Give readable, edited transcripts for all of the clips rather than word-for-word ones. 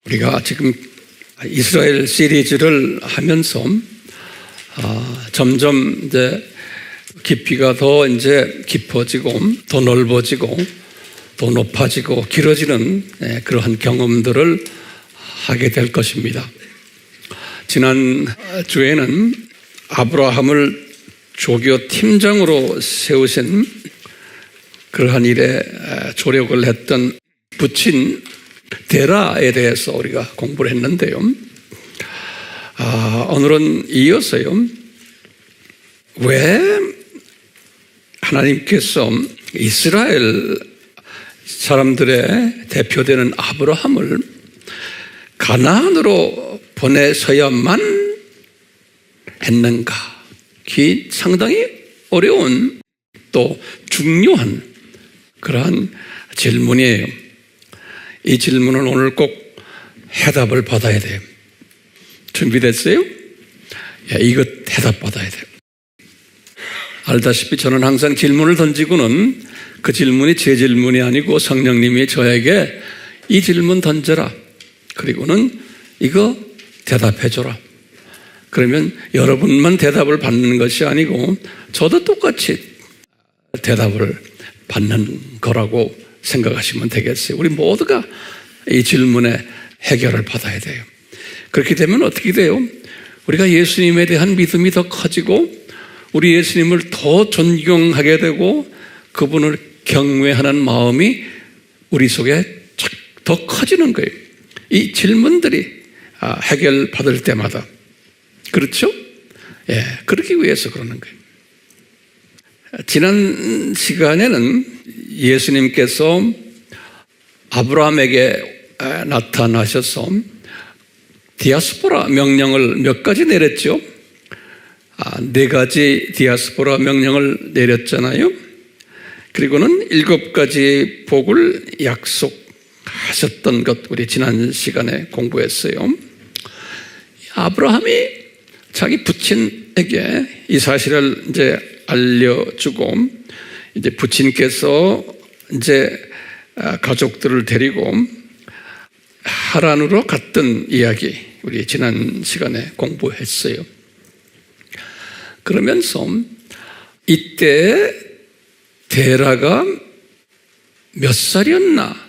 우리가 지금 이스라엘 시리즈를 하면서 점점 이제 깊이가 더 이제 깊어지고 더 넓어지고 더 높아지고 길어지는 그러한 경험들을 하게 될 것입니다. 지난 주에는 아브라함을 조교 팀장으로 세우신 그러한 일에 조력을 했던 부친 데라에 대해서 우리가 공부를 했는데요. 오늘은 이어서요. 왜 하나님께서 이스라엘 사람들의 대표되는 아브라함을 가나안으로 보내서야만 했는가? 상당히 어려운 또 중요한 그러한 질문이에요. 이 질문은 오늘 꼭 해답을 받아야 돼요. 준비됐어요? 이거 해답 받아야 돼요. 알다시피 저는 항상 질문을 던지고는 그 질문이 제 질문이 아니고 성령님이 저에게 이 질문 던져라. 그리고는 이거 대답해줘라. 그러면 여러분만 대답을 받는 것이 아니고 저도 똑같이 대답을 받는 거라고 생각하시면 되겠어요. 우리 모두가 이 질문에 해결을 받아야 돼요. 그렇게 되면 어떻게 돼요? 우리가 예수님에 대한 믿음이 더 커지고 우리 예수님을 더 존경하게 되고 그분을 경외하는 마음이 우리 속에 더 커지는 거예요. 이 질문들이 해결받을 때마다. 그렇죠? 그러기 위해서 그러는 거예요. 지난 시간에는 예수님께서 아브라함에게 나타나셔서 디아스포라 명령을 몇 가지 내렸죠? 4가지 디아스포라 명령을 내렸잖아요. 그리고는 7가지 복을 약속하셨던 것 우리 지난 시간에 공부했어요. 아브라함이 자기 부친에게 이 사실을 이제 알려주고 이제 부친께서 이제 가족들을 데리고 하란으로 갔던 이야기 우리 지난 시간에 공부했어요. 그러면서 이때 데라가 몇 살이었나?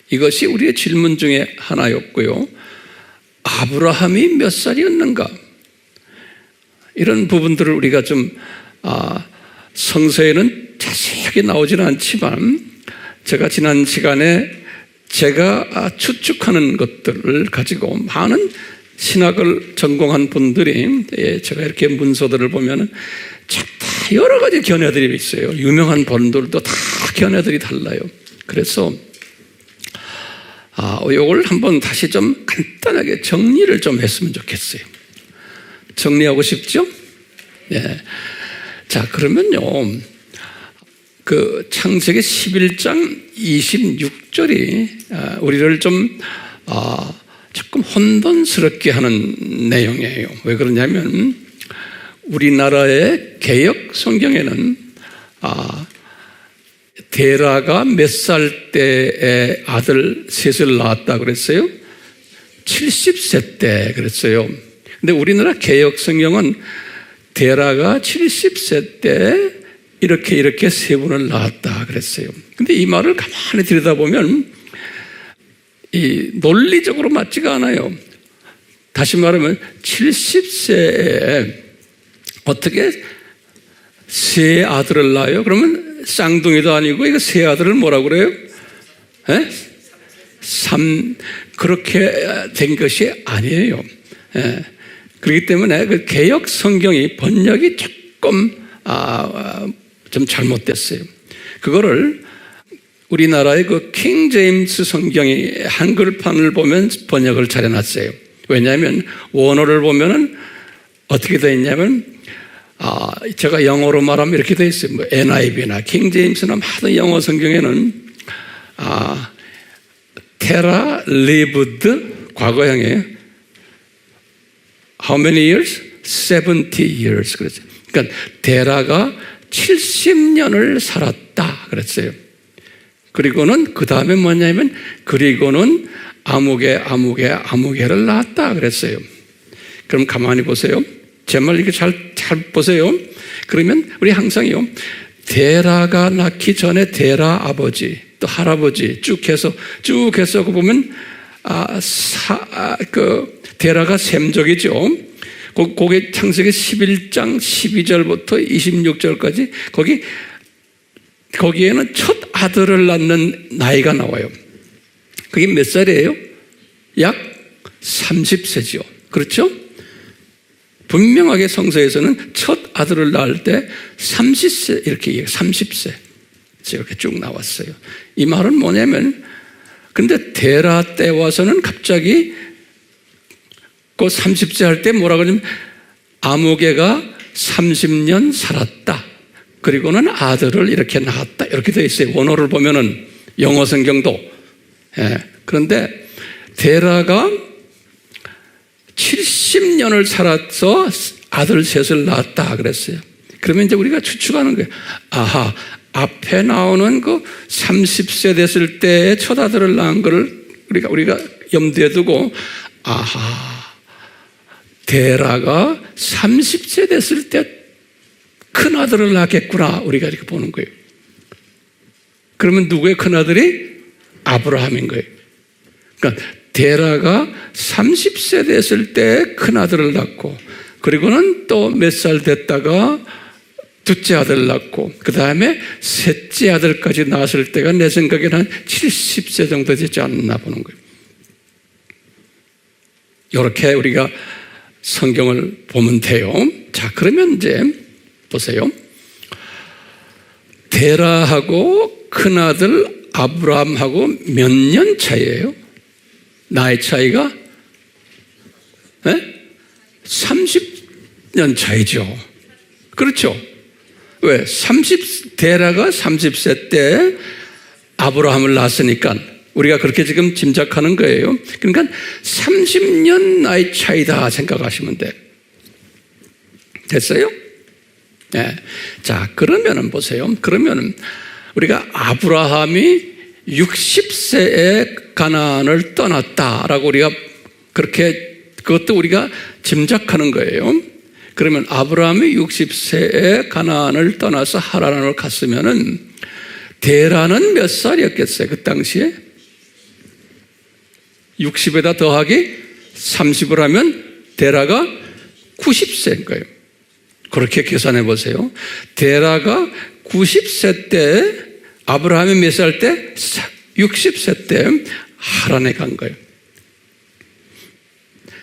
이것이 우리의 질문 중에 하나였고요. 아브라함이 몇 살이었는가? 이런 부분들을 우리가 좀 성서에는 자세하게 나오지는 않지만 제가 지난 시간에 제가 추측하는 것들을 가지고 많은 신학을 전공한 분들이 제가 이렇게 문서들을 보면은 다 여러 가지 견해들이 있어요. 유명한 본들도 다 견해들이 달라요. 그래서 이걸 한번 다시 좀 간단하게 정리를 좀 했으면 좋겠어요. 정리하고 싶죠? 자, 그러면요. 그 창세기 11장 26절이 우리를 좀 조금 혼돈스럽게 하는 내용이에요. 왜 그러냐면 우리나라의 개역 성경에는 데라가 몇 살 때에 아들 셋을 낳았다 그랬어요? 70세 때 그랬어요. 근데 우리나라 개역 성경은 데라가 70세 때 이렇게 세 분을 낳았다 그랬어요. 근데 이 말을 가만히 들여다보면 이 논리적으로 맞지가 않아요. 다시 말하면 70세에 어떻게 세 아들을 낳아요? 그러면 쌍둥이도 아니고 이거 세 아들을 뭐라고 그래요? 그렇게 된 것이 아니에요. 그렇기 때문에 그 개역 성경이 번역이 조금 좀 잘못됐어요. 그거를 우리나라의 그 킹 제임스 성경이 한글판을 보면 번역을 잘 해놨어요. 왜냐하면 원어를 보면은 어떻게 되어 있냐면 제가 영어로 말하면 이렇게 되어 있어요. 뭐 NIV나 킹 제임스나 많은 영어 성경에는 테라 lived 과거형이에요. How many years? 70 years 그랬어요. 그러니까 데라가 70년을 살았다 그랬어요. 그리고는 그 다음에 뭐냐면 그리고는 아무개를 낳았다 그랬어요. 그럼 가만히 보세요. 제 말 이렇게 잘 보세요. 그러면 우리 항상요, 데라가 낳기 전에 데라 아버지 또 할아버지 쭉 해서 보면 데라가 셈족이죠. 거기 창세기 11장 12절부터 26절까지 거기에는 첫 아들을 낳는 나이가 나와요. 그게 몇 살이에요? 약 30세죠. 그렇죠? 분명하게 성서에서는 첫 아들을 낳을 때 30세 이렇게 얘기해요. 30세 이렇게 쭉 나왔어요. 이 말은 뭐냐면, 근데 데라 때 와서는 갑자기 그 30세 할 때 뭐라고 하냐면 아무개가 30년 살았다. 그리고는 아들을 이렇게 낳았다. 이렇게 되어 있어요. 원어를 보면은 영어 성경도. 예. 그런데 데라가 70년을 살아서 아들 셋을 낳았다 그랬어요. 그러면 이제 우리가 추측하는 거예요. 아하, 앞에 나오는 그 30세 됐을 때의 첫 아들을 낳은 거를 우리가 염두에 두고, 아하, 데라가 30세 됐을 때 큰 아들을 낳겠구나. 우리가 이렇게 보는 거예요. 그러면 누구의 큰 아들이? 아브라함인 거예요. 그러니까 데라가 30세 됐을 때 큰 아들을 낳고, 그리고는 또 몇 살 됐다가 둘째 아들을 낳고, 그 다음에 셋째 아들까지 낳았을 때가 내 생각에는 한 70세 정도 되지 않나 보는 거예요. 이렇게 우리가 성경을 보면 돼요. 자, 그러면 이제 보세요. 데라하고 큰아들 아브라함하고 몇 년 차이예요? 나이 차이가? 30년 차이죠. 그렇죠? 왜? 데라가 30세 때 아브라함을 낳았으니까 우리가 그렇게 지금 짐작하는 거예요. 그러니까 30년 나이 차이다 생각하시면 돼요. 됐어요? 네. 자, 그러면은 보세요. 그러면은 우리가 아브라함이 60세에 가나안을 떠났다라고 우리가 그것도 우리가 짐작하는 거예요. 그러면 아브라함이 60세에 가나안을 떠나서 하란으로 갔으면은 데라는 몇 살이었겠어요? 그 당시에? 60에다 더하기 30을 하면 데라가 90세인 거예요. 그렇게 계산해 보세요. 데라가 90세 때, 아브라함이 몇 살 때? 60세 때 하란에 간 거예요.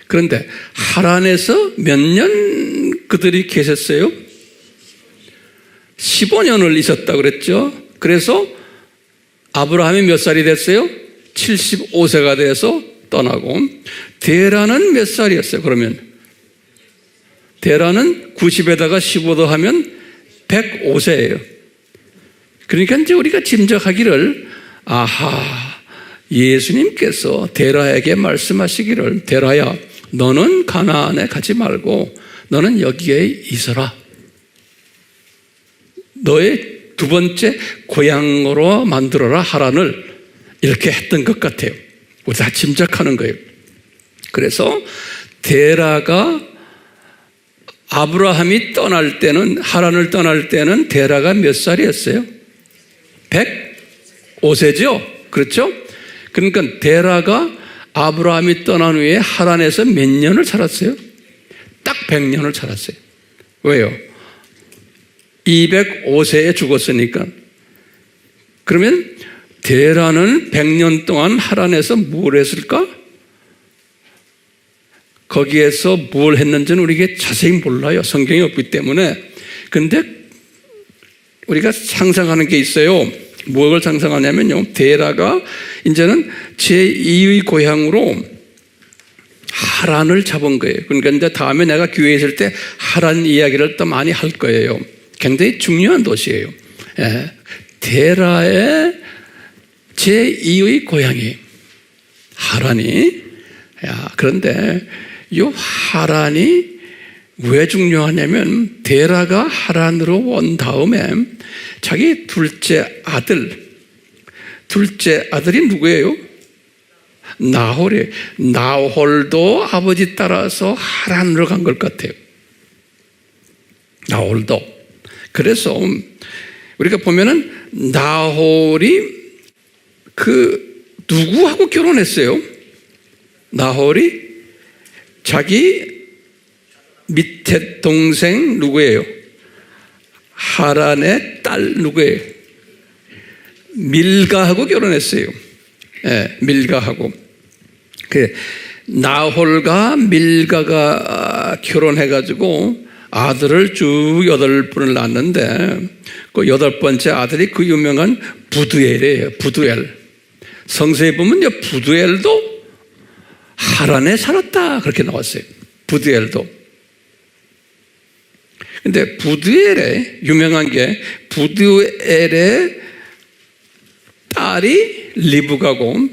그런데 하란에서 몇 년 그들이 계셨어요? 15년을 있었다고 그랬죠. 그래서 아브라함이 몇 살이 됐어요? 75세가 돼서 떠나고, 데라는 몇 살이었어요? 그러면 데라는 90에다가 15도 하면 105세예요. 그러니까 이제 우리가 짐작하기를, 아하, 예수님께서 데라에게 말씀하시기를, 데라야, 너는 가나안에 가지 말고 너는 여기에 있어라. 너의 두 번째 고향으로 만들어라, 하란을. 이렇게 했던 것 같아요. 우리 다 짐작하는 거예요. 그래서 데라가 아브라함이 떠날 때는, 하란을 떠날 때는 데라가 몇 살이었어요? 105세죠? 그렇죠? 그러니까 데라가 아브라함이 떠난 후에 하란에서 몇 년을 살았어요? 딱 100년을 살았어요. 왜요? 205세에 죽었으니까. 그러면 데라는 100년 동안 하란에서 뭘 했을까? 거기에서 뭘 했는지는 우리에게 자세히 몰라요. 성경이 없기 때문에. 근데 우리가 상상하는 게 있어요. 뭘 상상하냐면요, 데라가 이제는 제2의 고향으로 하란을 잡은 거예요. 그러니까 이제 다음에 내가 교회에 있을 때 하란 이야기를 또 많이 할 거예요. 굉장히 중요한 도시예요. 예. 데라의 제2의 고향이 하란이. 그런데 이 하란이 왜 중요하냐면, 데라가 하란으로 온 다음에 자기 둘째 아들이 누구예요? 나홀도 아버지 따라서 하란으로 간 것 같아요. 나홀도. 그래서 우리가 보면은 나홀이 누구하고 결혼했어요? 나홀이 자기 밑에 동생 누구예요? 하란의 딸 누구예요? 밀가하고 결혼했어요. 네, 밀가하고. 나홀과 밀가가 결혼해가지고 아들을 쭉 8분을 낳았는데 그 8번째 아들이 그 유명한 부두엘이에요. 부두엘. 성서에 보면 부두엘도 하란에 살았다 그렇게 나왔어요. 부두엘도. 근데 부두엘의 유명한 게 부두엘의 딸이 리브가고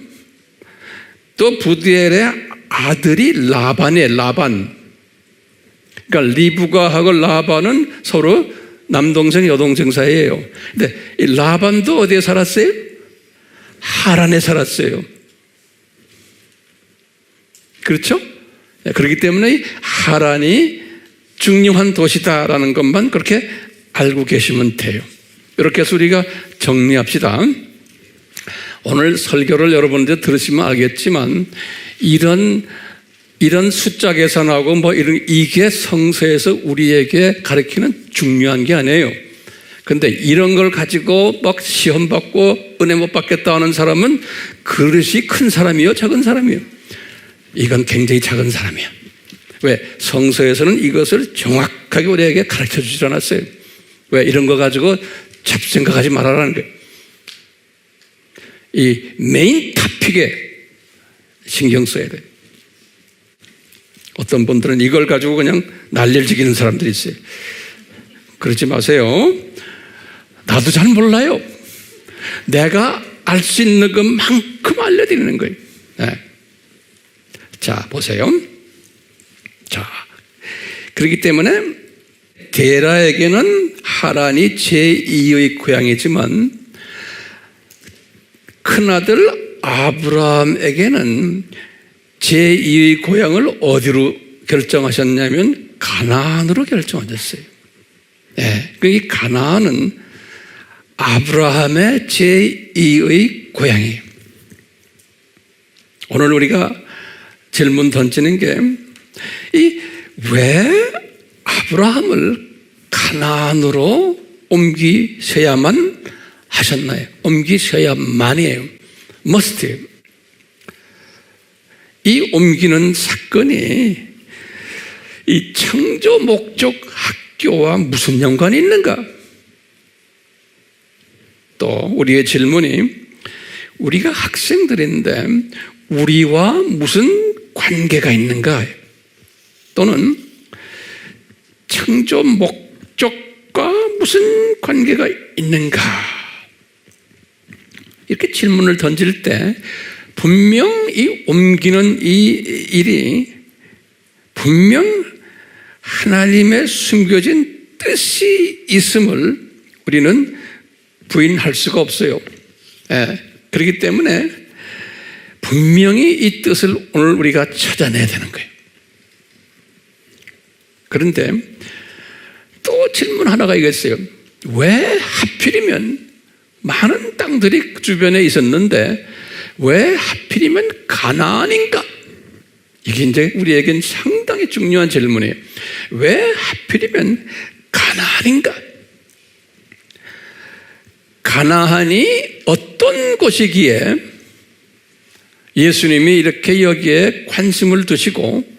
또 부두엘의 아들이 라반이에요. 라반. 그러니까 리브가하고 라반은 서로 남동생 여동생 사이예요. 근데 이 라반도 어디에 살았어요? 하란에 살았어요. 그렇죠? 그렇기 때문에 하란이 중요한 도시다라는 것만 그렇게 알고 계시면 돼요. 이렇게 해서 우리가 정리합시다. 오늘 설교를 여러분들 들으시면 알겠지만 이런 숫자 계산하고 이게 성서에서 우리에게 가르치는 중요한 게 아니에요. 근데 이런 걸 가지고 막 시험 받고 은혜 못 받겠다 하는 사람은 그릇이 큰 사람이요, 작은 사람이요? 이건 굉장히 작은 사람이야. 왜? 성서에서는 이것을 정확하게 우리에게 가르쳐 주지 않았어요. 왜? 이런 거 가지고 잡생각하지 말아라는 거예요. 이 메인 토픽에 신경 써야 돼요. 어떤 분들은 이걸 가지고 그냥 난리를 지기는 사람들이 있어요. 그러지 마세요. 나도 잘 몰라요. 내가 알 수 있는 것만큼 알려드리는 거예요. 네. 자, 보세요. 자, 그렇기 때문에 데라에게는 하란이 제2의 고향이지만 큰아들 아브라함에게는 제2의 고향을 어디로 결정하셨냐면 가나안으로 결정하셨어요. 네, 이 가나안은 아브라함의 제2의 고향이에요. 오늘 우리가 질문 던지는 게 왜 아브라함을 가나안으로 옮기셔야만 하셨나요? 옮기셔야만이에요. must. 이 옮기는 사건이 이 창조 목적 학교와 무슨 연관이 있는가? 또 우리의 질문이 우리가 학생들인데 우리와 무슨 관계가 있는가? 또는 창조 목적과 무슨 관계가 있는가? 이렇게 질문을 던질 때 분명 이 옮기는 이 일이 분명 하나님의 숨겨진 뜻이 있음을 우리는 부인할 수가 없어요. 그렇기 때문에 분명히 이 뜻을 오늘 우리가 찾아내야 되는 거예요. 그런데 또 질문 하나가 있겠어요. 왜 하필이면 많은 땅들이 주변에 있었는데 왜 하필이면 가나안인가? 이게 이제 우리에겐 상당히 중요한 질문이에요. 왜 하필이면 가나안인가? 가나안이 어떤 곳이기에 예수님이 이렇게 여기에 관심을 두시고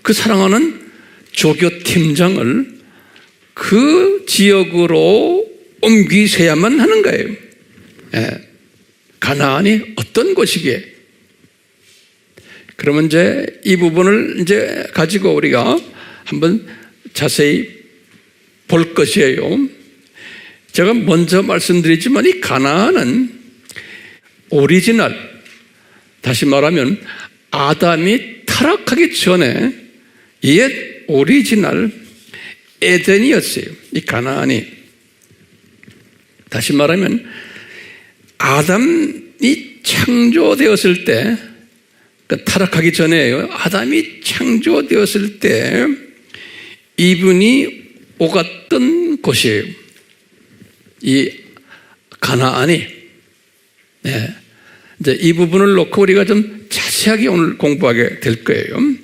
그 사랑하는 조교팀장을 그 지역으로 옮기셔야만 하는 거예요. 가나안이 어떤 곳이기에? 그러면 이제 이 부분을 이제 가지고 우리가 한번 자세히 볼 것이에요. 제가 먼저 말씀드리지만 이 가나안은 오리지널, 다시 말하면 아담이 타락하기 전에 옛 오리지널 에덴이었어요. 이 가나안이. 다시 말하면 아담이 창조되었을 때 타락하기 전에요. 아담이 창조되었을 때 이분이 오갔던 곳이에요. 이 가나안이. 네. 이제 이 부분을 놓고 우리가 좀 자세하게 오늘 공부하게 될 거예요.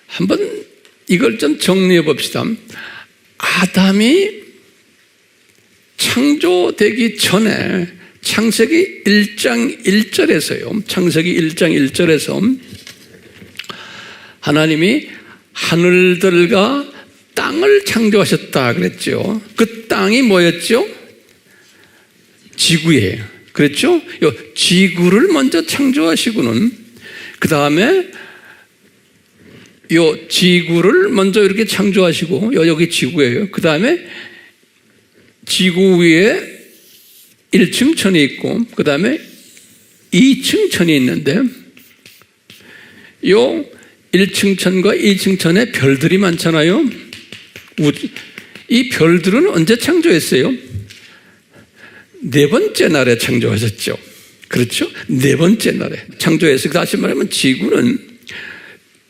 한번 이걸 좀 정리해 봅시다. 아담이 창조되기 전에 창세기 1장 1절에서요. 창세기 1장 1절에서 하나님이 하늘들과 땅을 창조하셨다 그랬죠. 그 땅이 뭐였죠? 지구예요. 그렇죠? 요 지구를 먼저 창조하시고는 그 다음에 요 지구를 먼저 이렇게 창조하시고 여기 지구예요. 그 다음에 지구 위에 1층 천이 있고 그 다음에 2층 천이 있는데 요 1층 천과 2층 천에 별들이 많잖아요. 이 별들은 언제 창조했어요? 네 번째 날에 창조하셨죠. 그렇죠? 네 번째 날에 창조했어요. 다시 말하면 지구는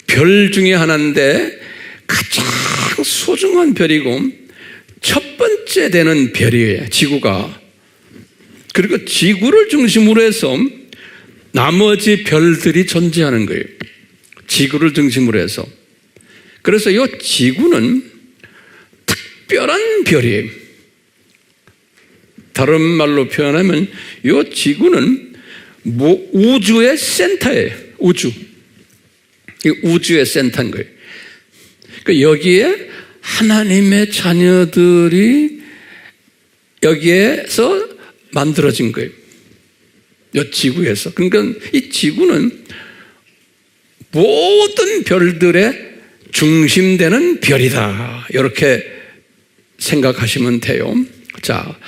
별 중에 하나인데 가장 소중한 별이고 첫 번째 되는 별이에요. 지구가. 그리고 지구를 중심으로 해서 나머지 별들이 존재하는 거예요. 지구를 중심으로 해서. 그래서 이 지구는 특별한 별이에요. 다른 말로 표현하면 이 지구는 우주의 센터예요. 우주의 센터인 거예요. 그러니까 여기에 하나님의 자녀들이 여기에서 만들어진 거예요. 이 지구에서. 그러니까 이 지구는 모든 별들의 중심되는 별이다. 이렇게 생각하시면 돼요. 자,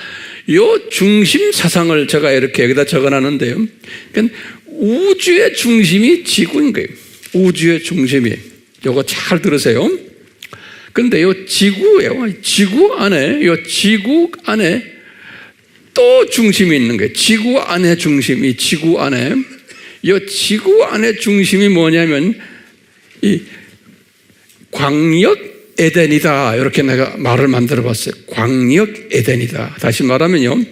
이 중심 사상을 제가 이렇게 여기다 적어놨는데요. 그러니까 우주의 중심이 지구인 거예요. 우주의 중심이. 이거 잘 들으세요. 그런데 이 지구예요. 지구 안에 또 중심이 있는 거예요. 지구 안에 중심이, 지구 안에. 이 지구 안에 중심이 뭐냐면 이 광역 에덴이다. 이렇게 내가 말을 만들어 봤어요. 광역 에덴이다. 다시 말하면요.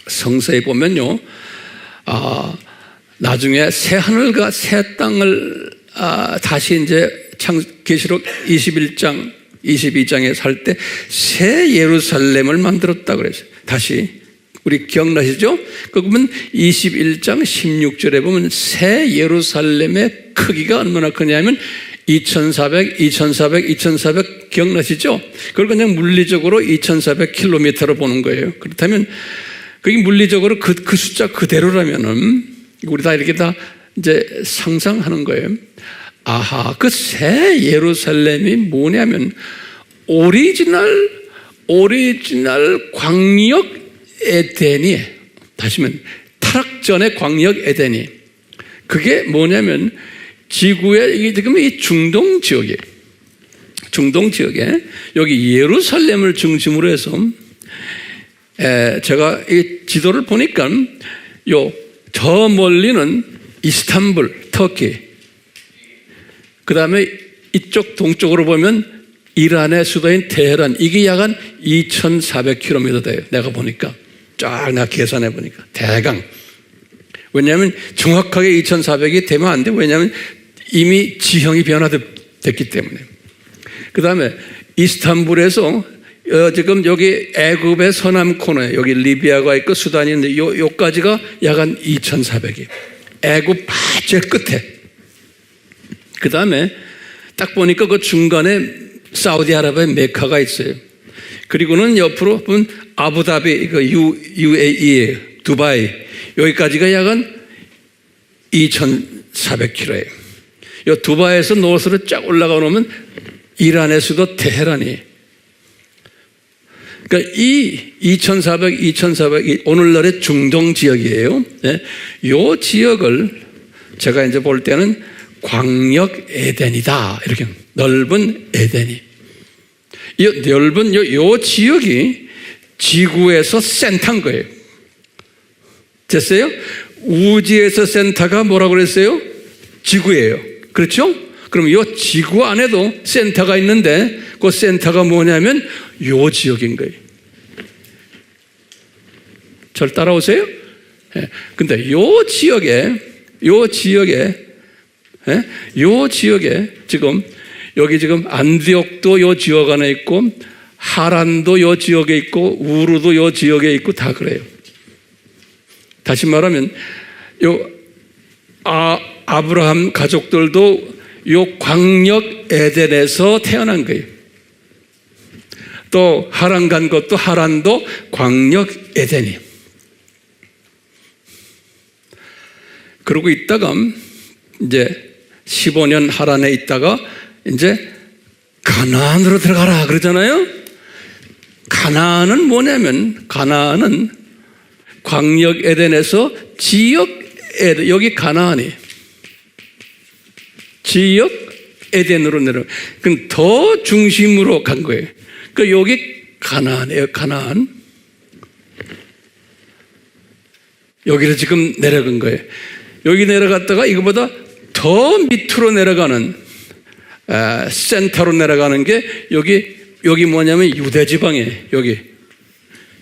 성서에 보면요. 나중에 새 하늘과 새 땅을 다시 이제 계시록 21장, 22장에 살 때 새 예루살렘을 만들었다 그랬어요. 다시. 우리 기억나시죠? 그러면 21장 16절에 보면 새 예루살렘의 크기가 얼마나 크냐면 2400 기억나시죠? 그걸 그냥 물리적으로 2400km로 보는 거예요. 그렇다면 그게 물리적으로 그 숫자 그대로라면은 우리 다 이렇게 다 이제 상상하는 거예요. 아하, 그 새 예루살렘이 뭐냐면 오리지널 광역 에덴이, 다시면 타락 전의 광역 에덴이, 그게 뭐냐면 지구의 이게 지금 이 중동 지역이에요. 중동 지역에 여기 예루살렘을 중심으로 해서 제가 이 지도를 보니까 저 멀리는 이스탄불, 터키, 그 다음에 이쪽 동쪽으로 보면 이란의 수도인 테헤란, 이게 약 한 2400km 돼요. 내가 보니까 쫙 내가 계산해 보니까 대강. 왜냐하면 정확하게 2400이 되면 안 돼. 왜냐하면 이미 지형이 변화됐기 때문에. 그 다음에 이스탄불에서 지금 여기 애굽의 서남 코너에 여기 리비아가 있고 수단이 있는데 요까지가 약 한 2400이에요. 애굽 제일 끝에. 그 다음에 딱 보니까 그 중간에 사우디아라비아 메카가 있어요. 그리고는 옆으로 보면 아부다비, UAE, 두바이, 여기까지가 약 한 2400km예요. 이 두바이에서 노스로 쫙 올라가 놓으면 이란의 수도 테헤란이. 그러니까 이 2400, 오늘날의 중동 지역이에요. 네? 이 지역을 제가 이제 볼 때는 광역 에덴이다. 이렇게 넓은 에덴이. 이 넓은 요 지역이 지구에서 센터인 거예요. 됐어요? 우주에서 센터가 뭐라고 그랬어요? 지구예요. 그렇죠? 그럼 이 지구 안에도 센터가 있는데 그 센터가 뭐냐면 요 지역인 거예요. 절 따라오세요? 근데 요 지역에 지금 여기 지금 안디옥도 요 지역 안에 있고 하란도 요 지역에 있고 우르도 요 지역에 있고 다 그래요. 다시 말하면 아브라함 가족들도 요 광역 에덴에서 태어난 거예요. 또 하란 간 것도 하란도 광역 에덴이에요. 그러고 있다가 이제 15년 하란에 있다가 이제 가나안으로 들어가라 그러잖아요. 가나안은 뭐냐면 가나안은 광역 에덴에서 지역 에덴, 여기 가나안이에요. 지역 에덴으로 내려. 그럼 더 중심으로 간 거예요. 그 여기 가나안이에요. 가나안. 여기를 지금 내려간 거예요. 여기 내려갔다가 이거보다 더 밑으로 내려가는 센터로 내려가는 게 여기 뭐냐면 유대 지방이에요. 여기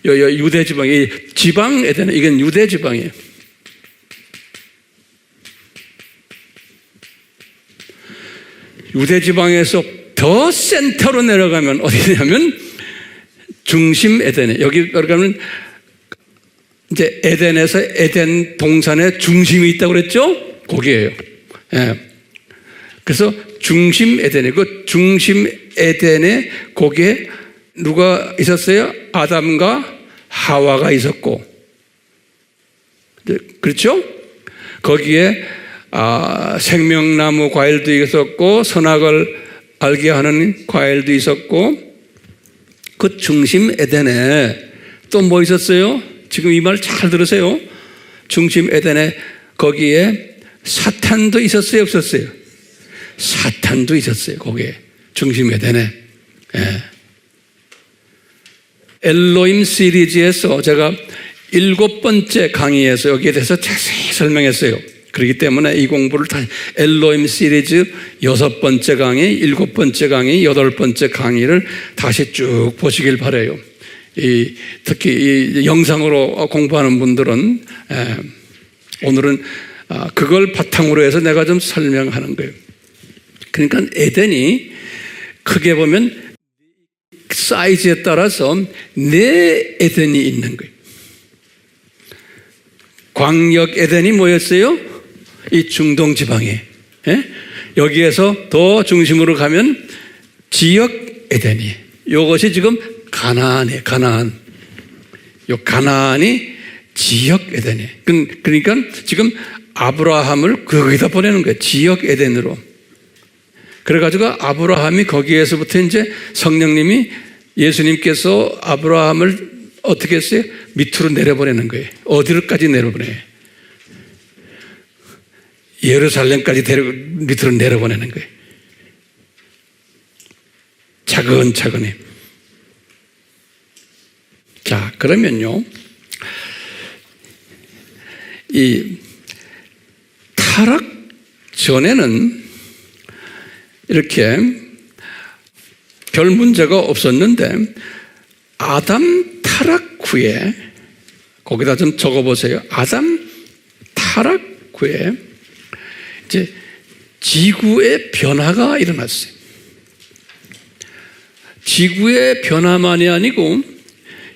유대 지방이 지방 에덴, 이건 유대 지방이에요. 유대 지방에서 더 센터로 내려가면 어디냐면 중심 에덴에, 여기 그러면 이제 에덴에서 에덴 동산의 중심이 있다고 그랬죠? 거기에요. 예. 그래서 중심 에덴에, 그 중심 에덴에 거기에 누가 있었어요? 아담과 하와가 있었고, 그렇죠? 거기에 생명나무 과일도 있었고 선악을 알게 하는 과일도 있었고, 그 중심 에덴에 또 뭐 있었어요? 지금 이 말 잘 들으세요. 중심 에덴에 거기에 사탄도 있었어요, 없었어요? 사탄도 있었어요. 거기에 중심 에덴에. 예. 엘로힘 시리즈에서 제가 7번째 강의에서 여기에 대해서 자세히 설명했어요. 그렇기 때문에 이 공부를 다 엘로힘 시리즈 6번째 강의, 7번째 강의, 8번째 강의를 다시 쭉 보시길 바라요. 특히 이 영상으로 공부하는 분들은 오늘은 그걸 바탕으로 해서 내가 좀 설명하는 거예요. 그러니까 에덴이 크게 보면 사이즈에 따라서 4 에덴이 있는 거예요. 광역 에덴이 뭐였어요? 이 중동 지방에. 여기에서 더 중심으로 가면 지역 에덴이. 이것이 지금 가나안이에요. 가나안. 요 가나안이 지역 에덴이에요. 그러니까 지금 아브라함을 거기다 보내는 거예요. 지역 에덴으로. 그래가지고 아브라함이 거기에서부터 이제 성령님이 예수님께서 아브라함을 어떻게 했어요? 밑으로 내려보내는 거예요. 어디로까지 내려보내요? 예루살렘까지 밑으로 내려보내는 거예요. 차근차근히. 자, 그러면요, 이 타락 전에는 이렇게 별 문제가 없었는데 아담 타락 후에, 거기다 좀 적어보세요. 아담 타락 후에 이제 지구의 변화가 일어났어요. 지구의 변화만이 아니고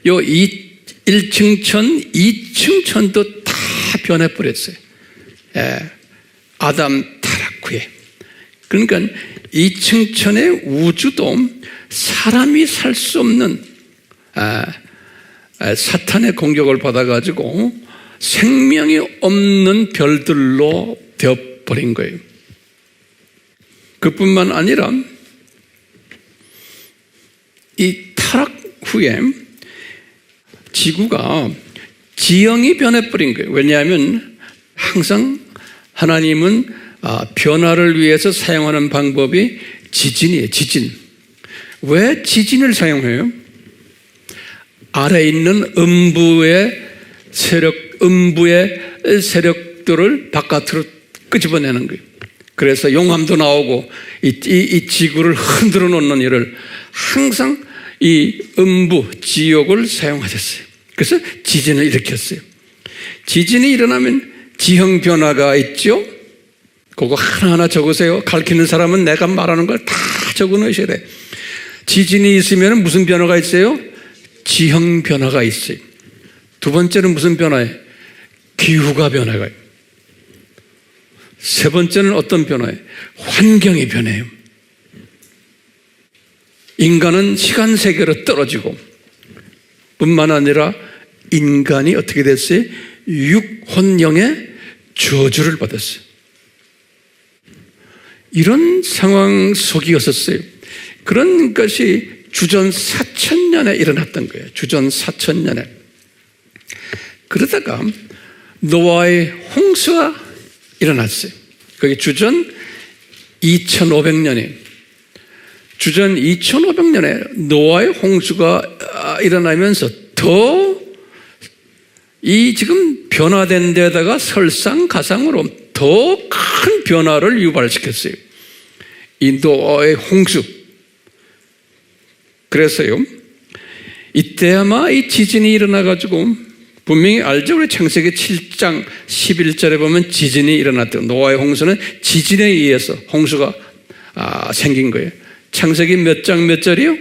요 1층 천, 2층 천도 다 변해버렸어요. 아담 타락 후에. 그러니까 2층 천의 우주도 사람이 살 수 없는 사탄의 공격을 받아가지고 생명이 없는 별들로 되어버린 거예요. 그뿐만 아니라 이 타락 후에 지구가 지형이 변해버린 거예요. 왜냐하면 항상 하나님은 변화를 위해서 사용하는 방법이 지진이에요. 지진. 왜 지진을 사용해요? 아래에 있는 음부의 세력, 음부의 세력들을 바깥으로 끄집어내는 거예요. 그래서 용암도 나오고 이 지구를 흔들어 놓는 일을 항상 이 음부, 지옥을 사용하셨어요. 그래서 지진을 일으켰어요. 지진이 일어나면 지형 변화가 있죠. 그거 하나하나 적으세요. 가르치는 사람은 내가 말하는 걸 다 적어 놓으셔야 돼요. 지진이 있으면 무슨 변화가 있어요? 지형 변화가 있어요. 두 번째는 무슨 변화예요? 기후가 변화가 있어요. 세 번째는 어떤 변화예요? 환경이 변해요. 인간은 시간 세계로 떨어지고 뿐만 아니라 인간이 어떻게 됐어요? 육혼령의 저주를 받았어요. 이런 상황 속이었었어요. 그런 것이 주전 4,000년에 일어났던 거예요. 주전 4,000년에. 그러다가 노아의 홍수가 일어났어요. 그게 주전 2500년이에요. 주전 2500년에 노아의 홍수가 일어나면서 더 이 지금 변화된 데다가 설상가상으로 더 큰 변화를 유발시켰어요. 이 노아의 홍수. 그래서요, 이때 아마 이 지진이 일어나가지고 분명히 알죠? 우리 창세기 7장 11절에 보면 지진이 일어났대요. 노아의 홍수는 지진에 의해서 홍수가 생긴 거예요. 창세기 몇 장 몇 절이요?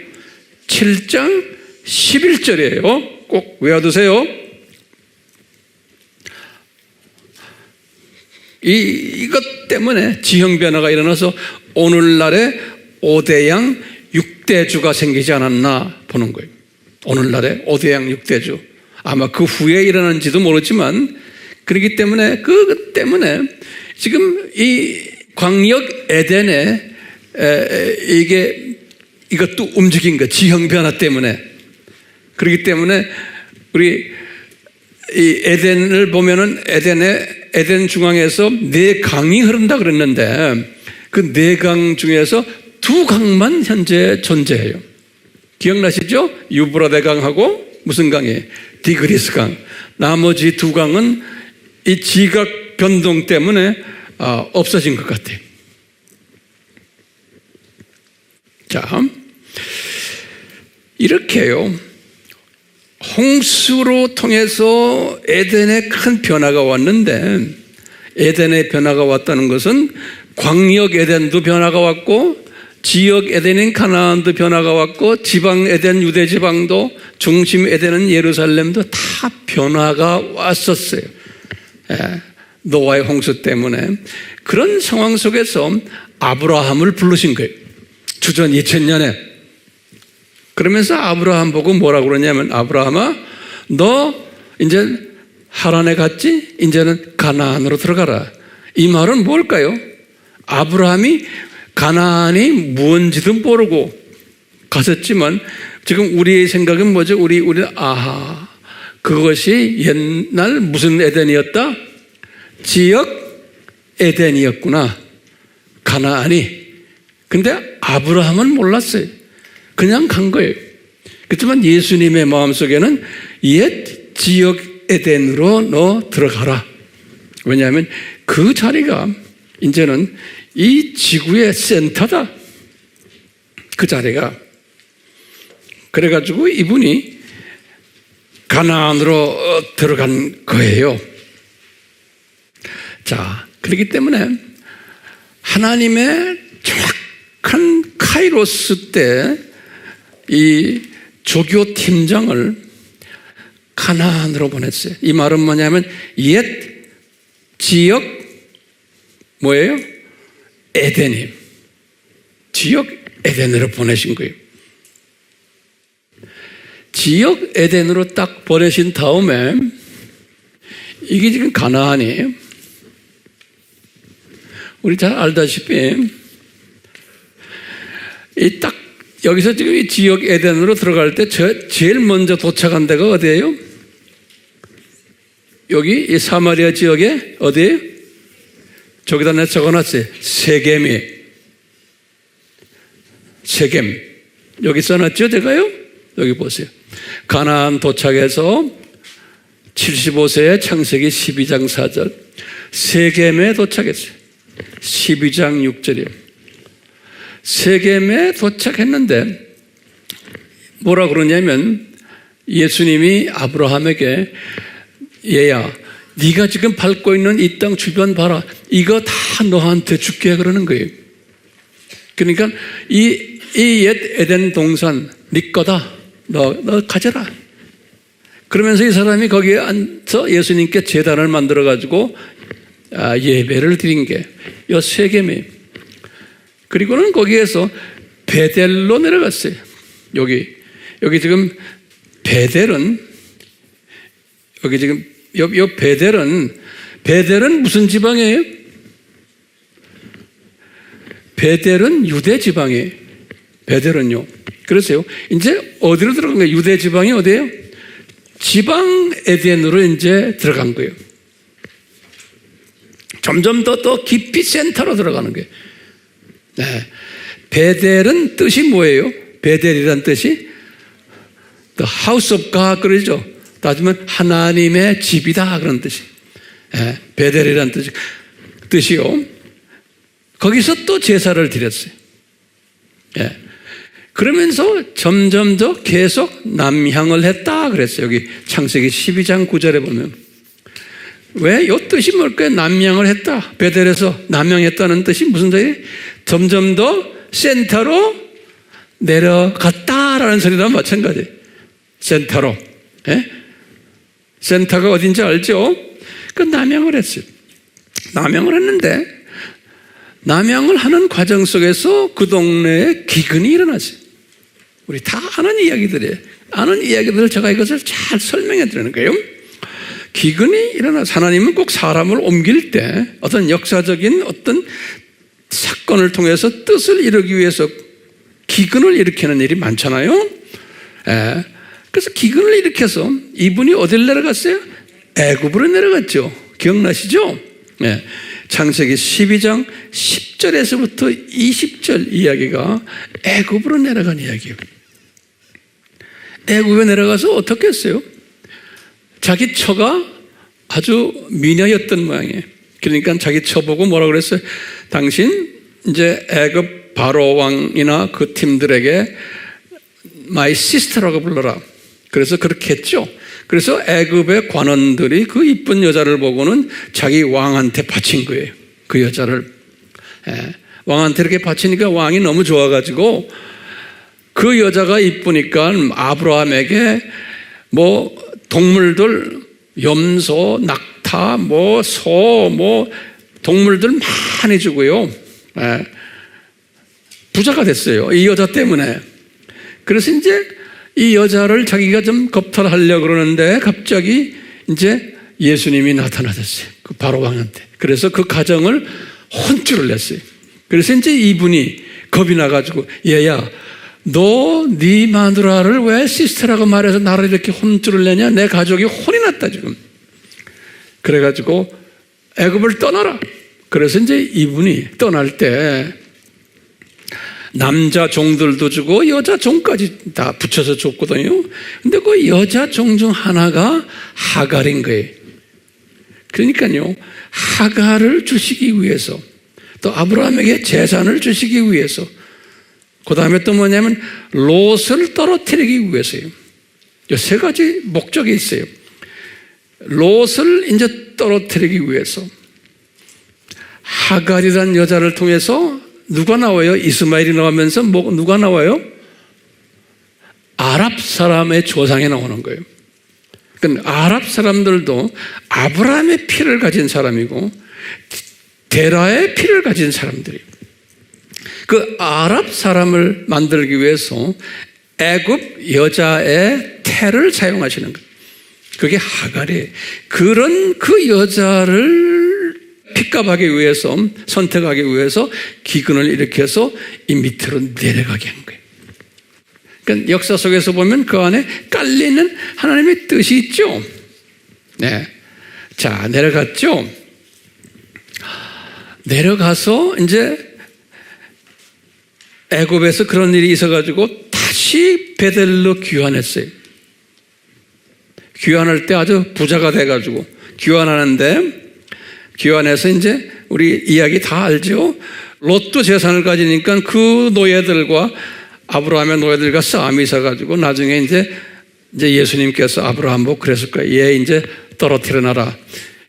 7장 11절이에요. 꼭 외워두세요. 이것 때문에 지형 변화가 일어나서 오늘날의 5대양 6대주가 생기지 않았나 보는 거예요. 오늘날의 5대양 6대주. 아마 그 후에 일어난지도 모르지만 그렇기 때문에 그 때문에 지금 이 광역 에덴에 이것도 움직인 거 지형 변화 때문에. 그렇기 때문에 우리 이 에덴을 보면은 에덴 중앙에서 4강이 흐른다 그랬는데 그 4강 중에서 2강만 현재 존재해요. 기억나시죠? 유브라데 강하고 무슨 강이에요? 디그리스 강. 나머지 2강은 이 지각 변동 때문에 없어진 것 같아요. 자, 이렇게요. 홍수로 통해서 에덴에 큰 변화가 왔는데 에덴에 변화가 왔다는 것은 광역 에덴도 변화가 왔고 지역 에덴인 가나안도 변화가 왔고 지방 에덴 유대 지방도 중심 에덴은 예루살렘도 다 변화가 왔었어요. 노아의 홍수 때문에. 그런 상황 속에서 아브라함을 부르신 거예요. 주전 2000년에. 그러면서 아브라함 보고 뭐라고 그러냐면 아브라함아 너 이제 하란에 갔지? 이제는 가나안으로 들어가라. 이 말은 뭘까요? 아브라함이 가나안이 뭔지도 모르고 갔었지만 지금 우리의 생각은 뭐죠? 우리는 그것이 옛날 무슨 에덴이었다? 지역 에덴이었구나. 가나안이. 근데 아브라함은 몰랐어요. 그냥 간 거예요. 그렇지만 예수님의 마음속에는 옛 지역 에덴으로 너 들어가라. 왜냐하면 그 자리가 이제는 이 지구의 센터다. 그 자리가. 그래가지고 이분이 가나안으로 들어간 거예요. 자, 그렇기 때문에 하나님의 정확한 카이로스 때 이 조교 팀장을 가나안으로 보냈어요. 이 말은 뭐냐면 옛 지역 뭐예요? 에덴이 지역 에덴으로 보내신 거예요. 지역 에덴으로 딱 보내신 다음에 이게 지금 가나안이에요. 우리 잘 알다시피 이 딱 여기서 지금 이 지역 에덴으로 들어갈 때 제일 먼저 도착한 데가 어디예요? 여기 이 사마리아 지역에 어디예요? 저기다 내가 적어놨어요. 세겜이에요. 세겜. 여기 써놨죠, 제가요? 여기 보세요. 가나안 도착해서 75세에 창세기 12장 4절 세겜에 도착했어요. 12장 6절이에요. 세겜에 도착했는데 뭐라 그러냐면 예수님이 아브라함에게 얘야 네가 지금 밟고 있는 이 땅 주변 봐라. 이거 다 너한테 줄게 그러는 거예요. 그러니까 이 옛 에덴 동산 네 거다. 너 가져라. 그러면서 이 사람이 거기에 앉아서 예수님께 제단을 만들어가지고 예배를 드린 게 이 세겜이에요. 그리고는 거기에서 베델로 내려갔어요. 여기 지금 베델은 여기 지금 요 베델은 무슨 지방이에요? 베델은 유대 지방이에요. 베델은요. 그래서요. 이제 어디로 들어간 거예요? 유대 지방이 어디예요? 지방 에덴으로 이제 들어간 거예요. 점점 더 깊이 센터로 들어가는 거예요. 네. 베델은 뜻이 뭐예요? 베델이란 뜻이 The house of God 그러죠. 따지면 하나님의 집이다 그런 뜻이. 네. 베델이란 뜻이요. 거기서 또 제사를 드렸어요. 네. 그러면서 점점 더 계속 남향을 했다 그랬어요. 여기 창세기 12장 9절에 보면. 왜? 이 뜻이 뭘까요? 남향을 했다. 베델에서 남향했다는 뜻이 무슨 뜻이에요? 점점 더 센터로 내려갔다라는 소리랑 마찬가지예요. 센터로. 예? 센터가 어딘지 알죠? 그 남향을 했어요. 남향을 했는데 남향을 하는 과정 속에서 그 동네에 기근이 일어났어요. 우리 다 아는 이야기들이에요. 아는 이야기들을 제가 이것을 잘 설명해 드리는 거예요. 기근이 일어나서 하나님은 꼭 사람을 옮길 때 어떤 역사적인 어떤 사건을 통해서 뜻을 이루기 위해서 기근을 일으키는 일이 많잖아요. 그래서 기근을 일으켜서 이분이 어디를 내려갔어요? 애굽으로 내려갔죠. 기억나시죠? 창세기 12장 10절에서부터 20절 이야기가 애굽으로 내려간 이야기예요. 애굽에 내려가서 어떻게 했어요? 자기 처가 아주 미녀였던 모양이에요. 그러니까 자기 처 보고 뭐라고 그랬어요? 당신 이제 애굽 바로 왕이나 그 팀들에게 my sister라고 불러라. 그래서 그렇게 했죠. 그래서 애굽의 관원들이 그 이쁜 여자를 보고는 자기 왕한테 바친 거예요. 그 여자를. 왕한테 이렇게 바치니까 왕이 너무 좋아가지고 그 여자가 이쁘니까 아브라함에게 뭐 동물들 염소, 낙타, 소, 동물들 많이 주고요. 부자가 됐어요. 이 여자 때문에. 그래서 이제 이 여자를 자기가 좀 겁탈하려고 그러는데 갑자기 이제 예수님이 나타나셨어요. 그 바로 왕한테. 그래서 그 가정을 혼쭐을 냈어요. 그래서 이제 이분이 겁이 나가지고 얘야 너 네 마누라를 왜 시스터라고 말해서 나를 이렇게 혼쭐을 내냐? 내 가족이 혼이 났다 지금. 그래가지고 애굽을 떠나라. 그래서 이제 이분이 떠날 때 남자 종들도 주고 여자 종까지 다 붙여서 줬거든요. 근데 그 여자 종 중 하나가 하갈인 거예요. 그러니까요, 하갈을 주시기 위해서 또 아브라함에게 재산을 주시기 위해서 그 다음에 또 뭐냐면 롯을 떨어뜨리기 위해서요. 이 세 가지 목적이 있어요. 롯을 이제 떨어뜨리기 위해서 하갈이라는 여자를 통해서 누가 나와요? 이스마엘이 나오면서 누가 나와요? 아랍 사람의 조상이 나오는 거예요. 그러니까 아랍 사람들도 아브라함의 피를 가진 사람이고 데라의 피를 가진 사람들이에요. 그 아랍 사람을 만들기 위해서 애굽 여자의 태를 사용하시는 거예요. 그게 하갈이에요. 그런 그 여자를 픽업하기 위해서, 선택하기 위해서 기근을 일으켜서 이 밑으로 내려가게 한 거예요. 그러니까 역사 속에서 보면 그 안에 깔리는 하나님의 뜻이 있죠. 네. 자, 내려갔죠. 내려가서 이제 애굽에서 그런 일이 있어가지고 다시 베델로 귀환했어요. 귀환할 때 아주 부자가 돼가지고 귀환해서 이제 우리 이야기 다 알죠. 롯도 재산을 가지니까 그 노예들과 아브라함의 노예들과 싸움이 있어가지고 나중에 이제 예수님께서 아브라함 보고 그랬을 거예요. 얘 이제 떨어뜨려 놔라.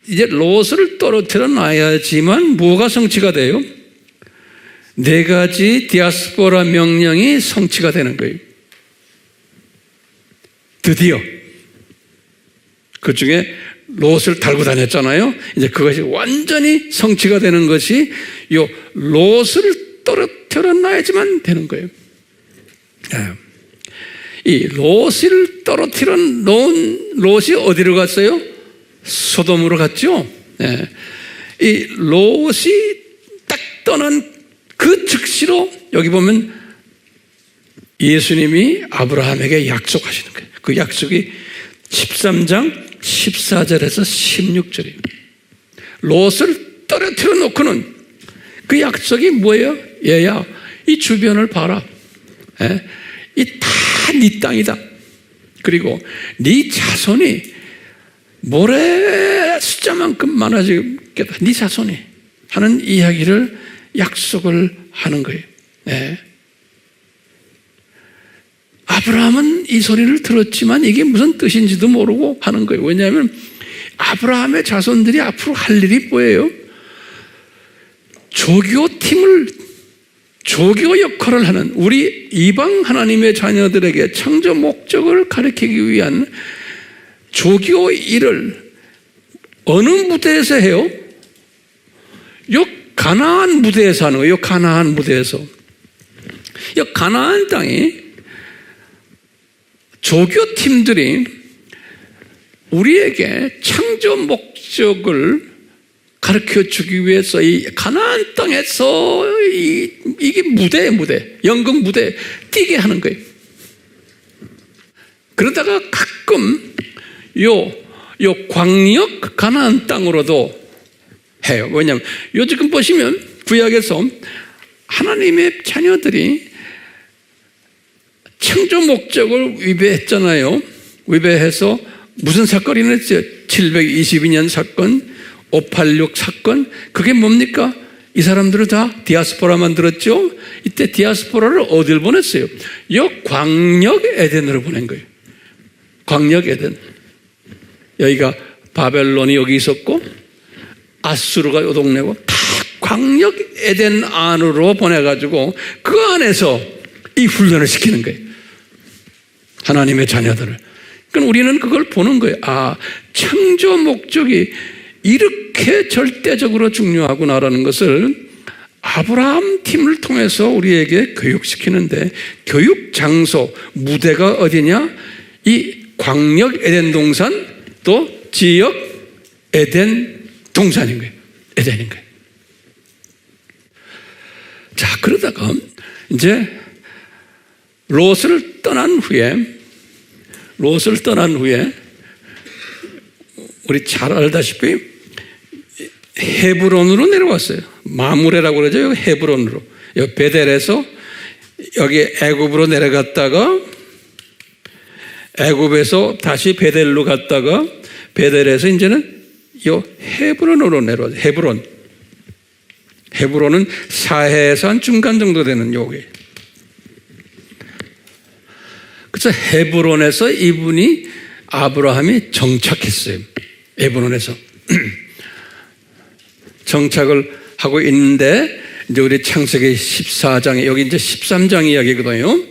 이제 롯을 떨어뜨려 놔야지만 뭐가 성취가 돼요? 4가지 디아스포라 명령이 성취가 되는 거예요. 드디어 그 중에 롯을 달고 다녔잖아요. 이제 그것이 완전히 성취가 되는 것이 요 롯을 떨어뜨려 놔야지만 되는 거예요. 이 롯을 떨어뜨려 놓은 롯이 어디로 갔어요? 소돔으로 갔죠. 이 롯이 딱 떠난 그 즉시로 여기 보면 예수님이 아브라함에게 약속하시는 거예요. 그 약속이 13장 14절에서 16절이에요. 롯을 떨어뜨려 놓고는 그 약속이 뭐예요? 얘야, 이 주변을 봐라. 이 다 네 땅이다. 그리고 네 자손이 모래 숫자만큼 많아지겠다. 네 자손이 하는 이야기를 약속을 하는 거예요. 아브라함은 이 소리를 들었지만 이게 무슨 뜻인지도 모르고 하는 거예요. 왜냐하면 아브라함의 자손들이 앞으로 할 일이 뭐예요? 조교 역할을 하는 우리 이방 하나님의 자녀들에게 창조 목적을 가리키기 위한 조교 일을 어느 무대에서 해요? 요 가나안 무대에서 하는 거예요. 가나안 무대에서. 요 가나안 땅이 조교팀들이 우리에게 창조 목적을 가르쳐 주기 위해서 이 가나안 땅에서 이게 무대, 연극 무대 뛰게 하는 거예요. 그러다가 가끔 요 광역 가나안 땅으로도 해요. 왜냐하면 요 지금 보시면 구약에서 하나님의 자녀들이 창조 목적을 위배했잖아요. 위배해서 무슨 사건이 났죠? 722년 사건, 586 사건. 그게 뭡니까? 이 사람들은 다 디아스포라 만들었죠. 이때 디아스포라를 어딜 보냈어요? 요 광역 에덴으로 보낸 거예요. 광역 에덴. 여기가 바벨론이 여기 있었고 아수르가 요 동네고 다 광역 에덴 안으로 보내가지고 그 안에서 이 훈련을 시키는 거예요. 하나님의 자녀들을. 그러니까 우리는 그걸 보는 거예요. 아, 창조 목적이 이렇게 절대적으로 중요하구나라는 것을 아브라함 팀을 통해서 우리에게 교육시키는데, 교육 장소, 무대가 어디냐? 이 광역 에덴 동산, 또 지역 에덴 동산인 거예요. 에덴인 거예요. 자, 그러다가 이제 롯을 떠난 후에 우리 잘 알다시피 헤브론으로 내려왔어요. 마므레라고 그러죠. 헤브론으로. 여기 베델에서 여기 애굽으로 내려갔다가 애굽에서 다시 베델로 갔다가 베델에서 이제는 요 헤브론으로 내려왔어요. 헤브론은 사해에서 한 중간 정도 되는 요게. 그래서 헤브론에서 이분이 아브라함이 정착했어요. 헤브론에서 정착을 하고 있는데, 이제 우리 창세기 14장에, 여기 이제 13장 이야기거든요.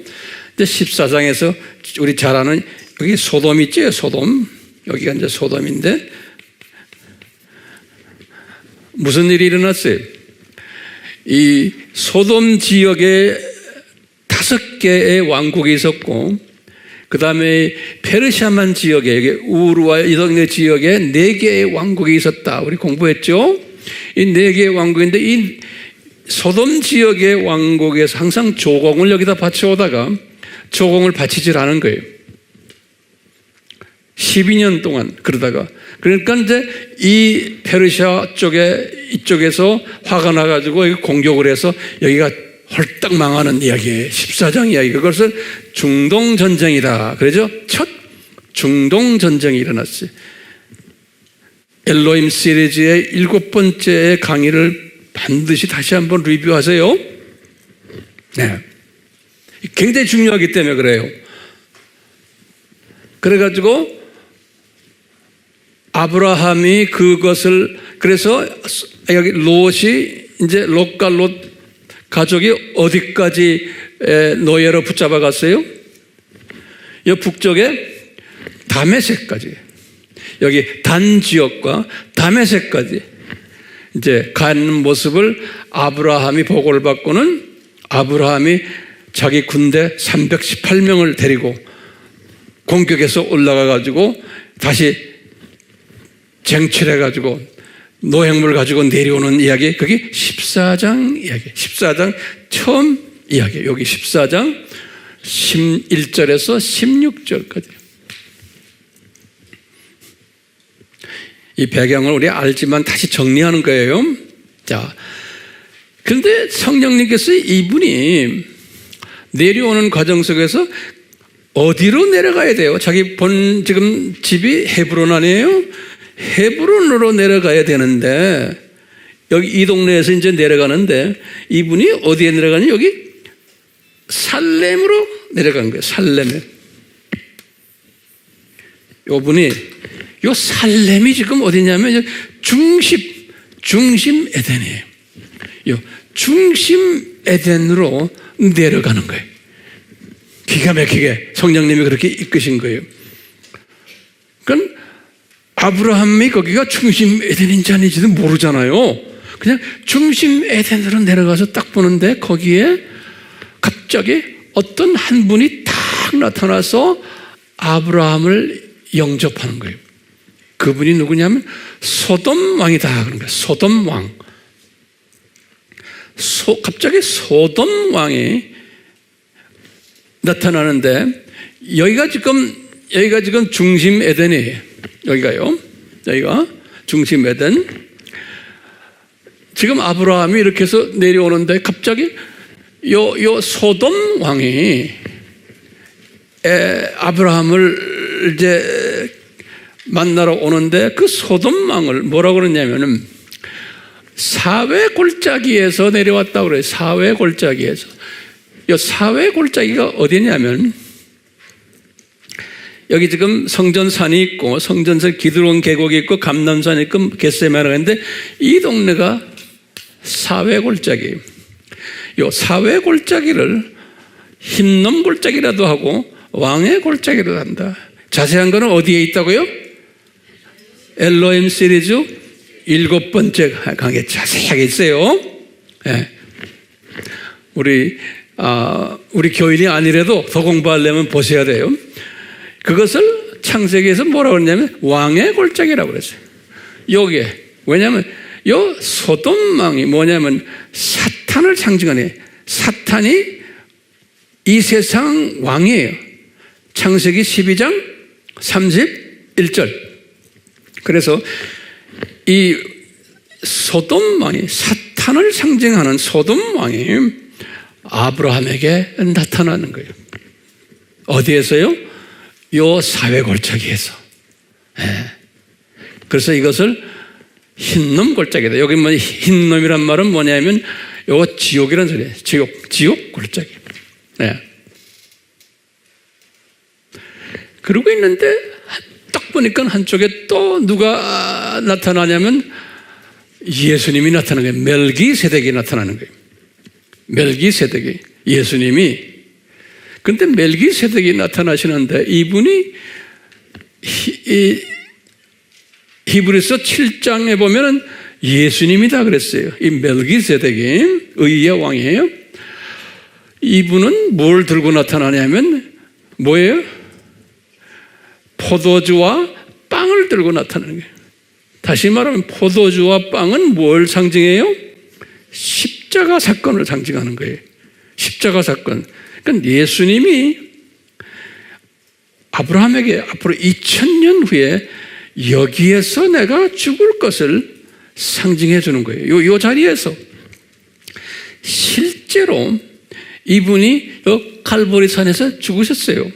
이제 14장에서 우리 잘 아는 여기 소돔 있죠? 소돔. 여기가 이제 소돔인데, 무슨 일이 일어났어요? 이 소돔 지역에 5개의 왕국이 있었고, 그 다음에 페르시아만 지역에, 우르와 이 동네 지역에 4개의 왕국이 있었다. 우리 공부했죠? 이 4개의 왕국인데, 이 소돔 지역의 왕국에서 항상 조공을 여기다 바쳐오다가 조공을 바치질 않은 거예요. 12년 동안 그러다가. 그러니까 이제 이 페르시아 이쪽에서 화가 나가지고 공격을 해서 여기가 홀딱 망하는 이야기예요. 14장 이야기. 그것을 중동전쟁이다. 그러죠? 첫 중동 전쟁이 일어났어요. 엘로힘 시리즈의 7번째 강의를 반드시 다시 한번 리뷰하세요. 네. 굉장히 중요하기 때문에 그래요. 그래가지고 아브라함이 그것을, 그래서 여기 롯이, 이제 롯과 롯 가족이 어디까지 노예로 붙잡아 갔어요? 이 북쪽에 다메섹까지, 여기 단 지역과 다메섹까지 이제 가는 모습을 아브라함이 보고를 받고는 아브라함이 자기 군대 318명을 데리고 공격해서 올라가 가지고 다시 쟁취해 가지고 노획물 가지고 내려오는 이야기, 그게 14장 이야기, 14장 처음 이야기. 여기 14장 11절에서 16절까지. 이 배경을 우리 알지만 다시 정리하는 거예요. 자, 그런데 성령님께서 이분이 내려오는 과정 속에서 어디로 내려가야 돼요? 자기 지금 집이 헤브론 아니에요? 헤브론으로 내려가야 되는데, 여기 이 동네에서 이제 내려가는데, 이분이 어디에 내려가니? 여기 살렘으로 내려간 거예요. 살렘에. 요분이, 요 살렘이 지금 어디냐면, 중심 에덴이에요. 요 중심 에덴으로 내려가는 거예요. 기가 막히게 성령님이 그렇게 이끄신 거예요. 그러니까 아브라함이 거기가 중심 에덴인지 아닌지도 모르잖아요. 그냥 중심 에덴으로 내려가서 딱 보는데 거기에 갑자기 어떤 한 분이 딱 나타나서 아브라함을 영접하는 거예요. 그분이 누구냐면 소돔 왕이다 그런 거예요. 소돔 왕. 갑자기 소돔 왕이 나타나는데 여기가 지금 중심 에덴이에요. 여기가 중심 에덴. 지금 아브라함이 이렇게 해서 내려오는데 갑자기 요 소돔 왕이 아브라함을 이제 만나러 오는데 그 소돔 왕을 뭐라고 그러냐면은 사회 골짜기에서 내려왔다고 그래요. 사회 골짜기에서. 이 사회 골짜기가 어디냐면 여기 지금 성전산이 있고 성전산 기드론 계곡이 있고 감람산이 있고 겟세마네가 있는데 이 동네가 사회 골짜기. 이 사회 골짜기를 흰놈 골짜기라도 하고 왕의 골짜기라도 한다. 자세한 거는 어디에 있다고요? 엘로힘 시리즈 7번째 강의에 자세하게 있어요. 네. 우리 교인이 아니라도 더 공부하려면 보셔야 돼요. 그것을 창세기에서 뭐라고 그러냐면 왕의 골짜기라고 그랬어요. 여기에. 왜냐하면 요 소돔왕이 뭐냐면 사탄을 상징하네. 사탄이 이 세상 왕이에요. 창세기 12장 31절. 그래서 이 소돔왕이, 사탄을 상징하는 소돔왕이 아브라함에게 나타나는 거예요. 어디에서요? 요 사회 골짜기에서. 네. 그래서 이것을 흰놈 골짜기다. 여기 뭐 흰놈이란 말은 뭐냐면 요거 지옥이란 소리예요. 지옥 골짜기. 네. 그러고 있는데 딱 보니까 한쪽에 또 누가 나타나냐면 예수님이 나타나는 거예요. 멜기세덱이 나타나는 거예요. 멜기세덱이, 예수님이. 근데 멜기세덱이 나타나시는데 이분이 히브리서 7장에 보면은 예수님이다 그랬어요. 이 멜기세덱이 의의 왕이에요. 이분은 뭘 들고 나타나냐면 뭐예요? 포도주와 빵을 들고 나타나는 거예요. 다시 말하면 포도주와 빵은 뭘 상징해요? 십자가 사건을 상징하는 거예요. 십자가 사건. 그러니까 예수님이 아브라함에게 앞으로 2000년 후에 여기에서 내가 죽을 것을 상징해 주는 거예요. 요 자리에서. 실제로 이분이 칼보리 산에서 죽으셨어요.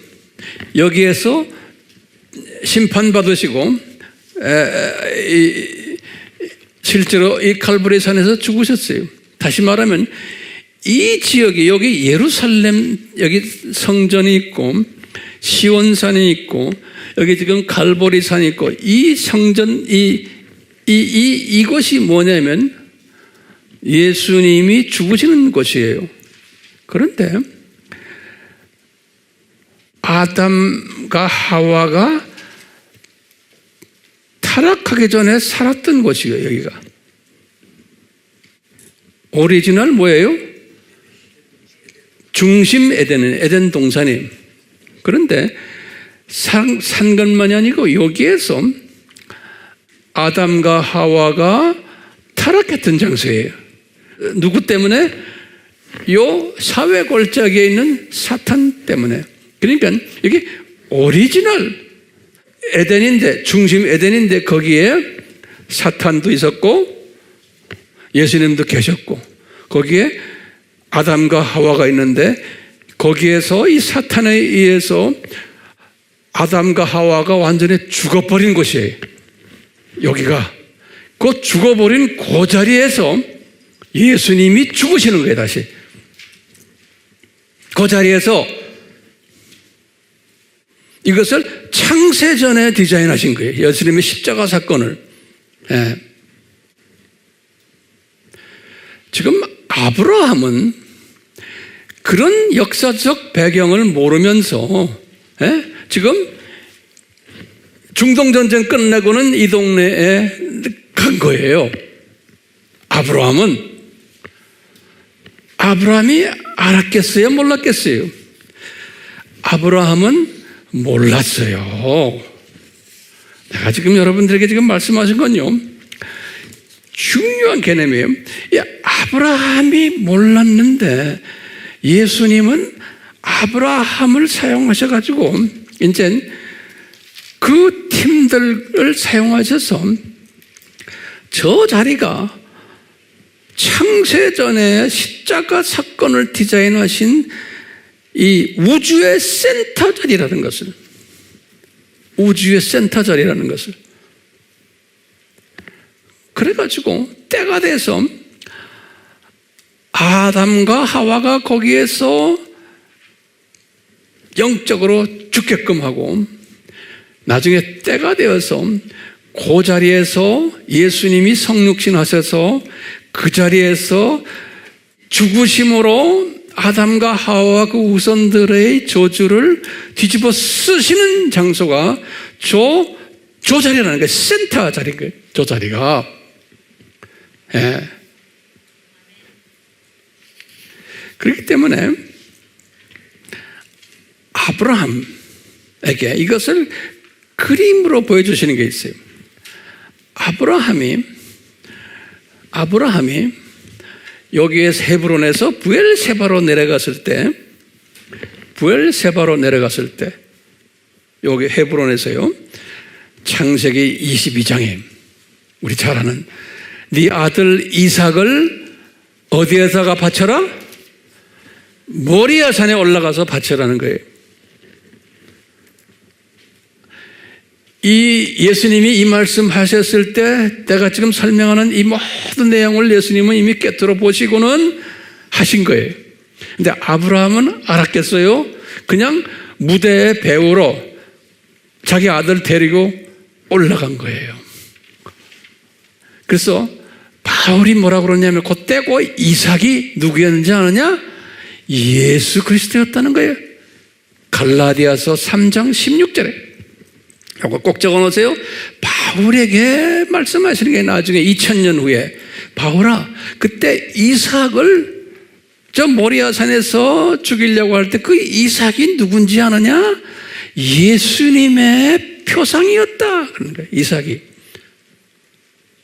여기에서 심판받으시고 실제로 이 칼바리 산에서 죽으셨어요. 다시 말하면 이 지역이, 여기 예루살렘, 여기 성전이 있고 시온산이 있고 여기 지금 갈보리 산이 있고, 이 성전, 이곳이 뭐냐면 예수님이 죽으시는 곳이에요. 그런데 아담과 하와가 타락하기 전에 살았던 곳이에요. 여기가 오리지널 뭐예요? 중심 에덴 동산이에요. 그런데 산 것만이 아니고 여기에서 아담과 하와가 타락했던 장소예요. 누구 때문에? 요 사회 골짜기에 있는 사탄 때문에. 그러니까 여기 오리지널 에덴인데, 중심 에덴인데 거기에 사탄도 있었고 예수님도 계셨고 거기에 아담과 하와가 있는데, 거기에서 이 사탄에 의해서 아담과 하와가 완전히 죽어버린 곳이에요. 여기가 그 죽어버린 그 자리에서 예수님이 죽으시는 거예요. 다시 그 자리에서 이것을 창세전에 디자인하신 거예요. 예수님의 십자가 사건을. 지금 아브라함은 그런 역사적 배경을 모르면서 지금 중동전쟁 끝나고는 이 동네에 간 거예요. 아브라함이 알았겠어요? 몰랐겠어요? 아브라함은 몰랐어요. 내가 지금 여러분들에게 지금 말씀하신 건요, 중요한 개념이에요. 아브라함이 몰랐는데 예수님은 아브라함을 사용하셔가지고 이제 그 팀들을 사용하셔서 저 자리가 창세전에 십자가 사건을 디자인하신 이 우주의 센터 자리라는 것을, 우주의 센터 자리라는 것을, 그래가지고 때가 돼서 아담과 하와가 거기에서 영적으로 죽게끔 하고, 나중에 때가 되어서 그 자리에서 예수님이 성육신 하셔서 그 자리에서 죽으심으로 아담과 하와 그 우선들의 저주를 뒤집어 쓰시는 장소가 저 자리라는 거예요. 센터 자리인 거예요. 저 자리가. 그렇기 때문에 아브라함에게 이것을 그림으로 보여주시는 게 있어요. 아브라함이 여기에서 헤브론에서 부엘세바로 내려갔을 때 여기 헤브론에서요, 창세기 22장에 우리 잘 아는 네 아들 이삭을 어디에다가 바쳐라? 모리아 산에 올라가서 바쳐라는 거예요. 이 예수님이 이 말씀 하셨을 때 내가 지금 설명하는 이 모든 내용을 예수님은 이미 꿰뚫어 보시고는 하신 거예요. 근데 아브라함은 알았겠어요? 그냥 무대에 배우러 자기 아들 데리고 올라간 거예요. 그래서 바울이 뭐라고 그러냐면 그때고 이삭이 누구였는지 아느냐? 예수 그리스도였다는 거예요. 갈라디아서 3장 16절에. 이거 꼭 적어놓으세요. 바울에게 말씀하시는 게 나중에 2000년 후에, 바울아, 그때 이삭을 저 모리아산에서 죽이려고 할 때 그 이삭이 누군지 아느냐? 예수님의 표상이었다. 그런 거예요. 이삭이.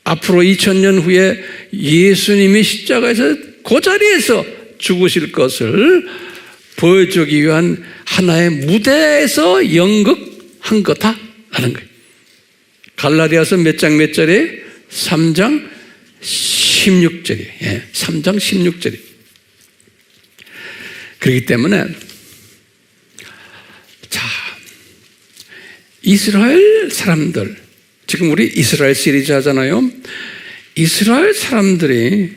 앞으로 2000년 후에 예수님이 십자가에서 그 자리에서 죽으실 것을 보여주기 위한 하나의 무대에서 연극한 거다 하는 거예요. 갈라디아서 몇 장 몇 절에? 3장 16절이에요. 3장 16절이에요. 그렇기 때문에 자, 이스라엘 사람들, 지금 우리 이스라엘 시리즈 하잖아요. 이스라엘 사람들이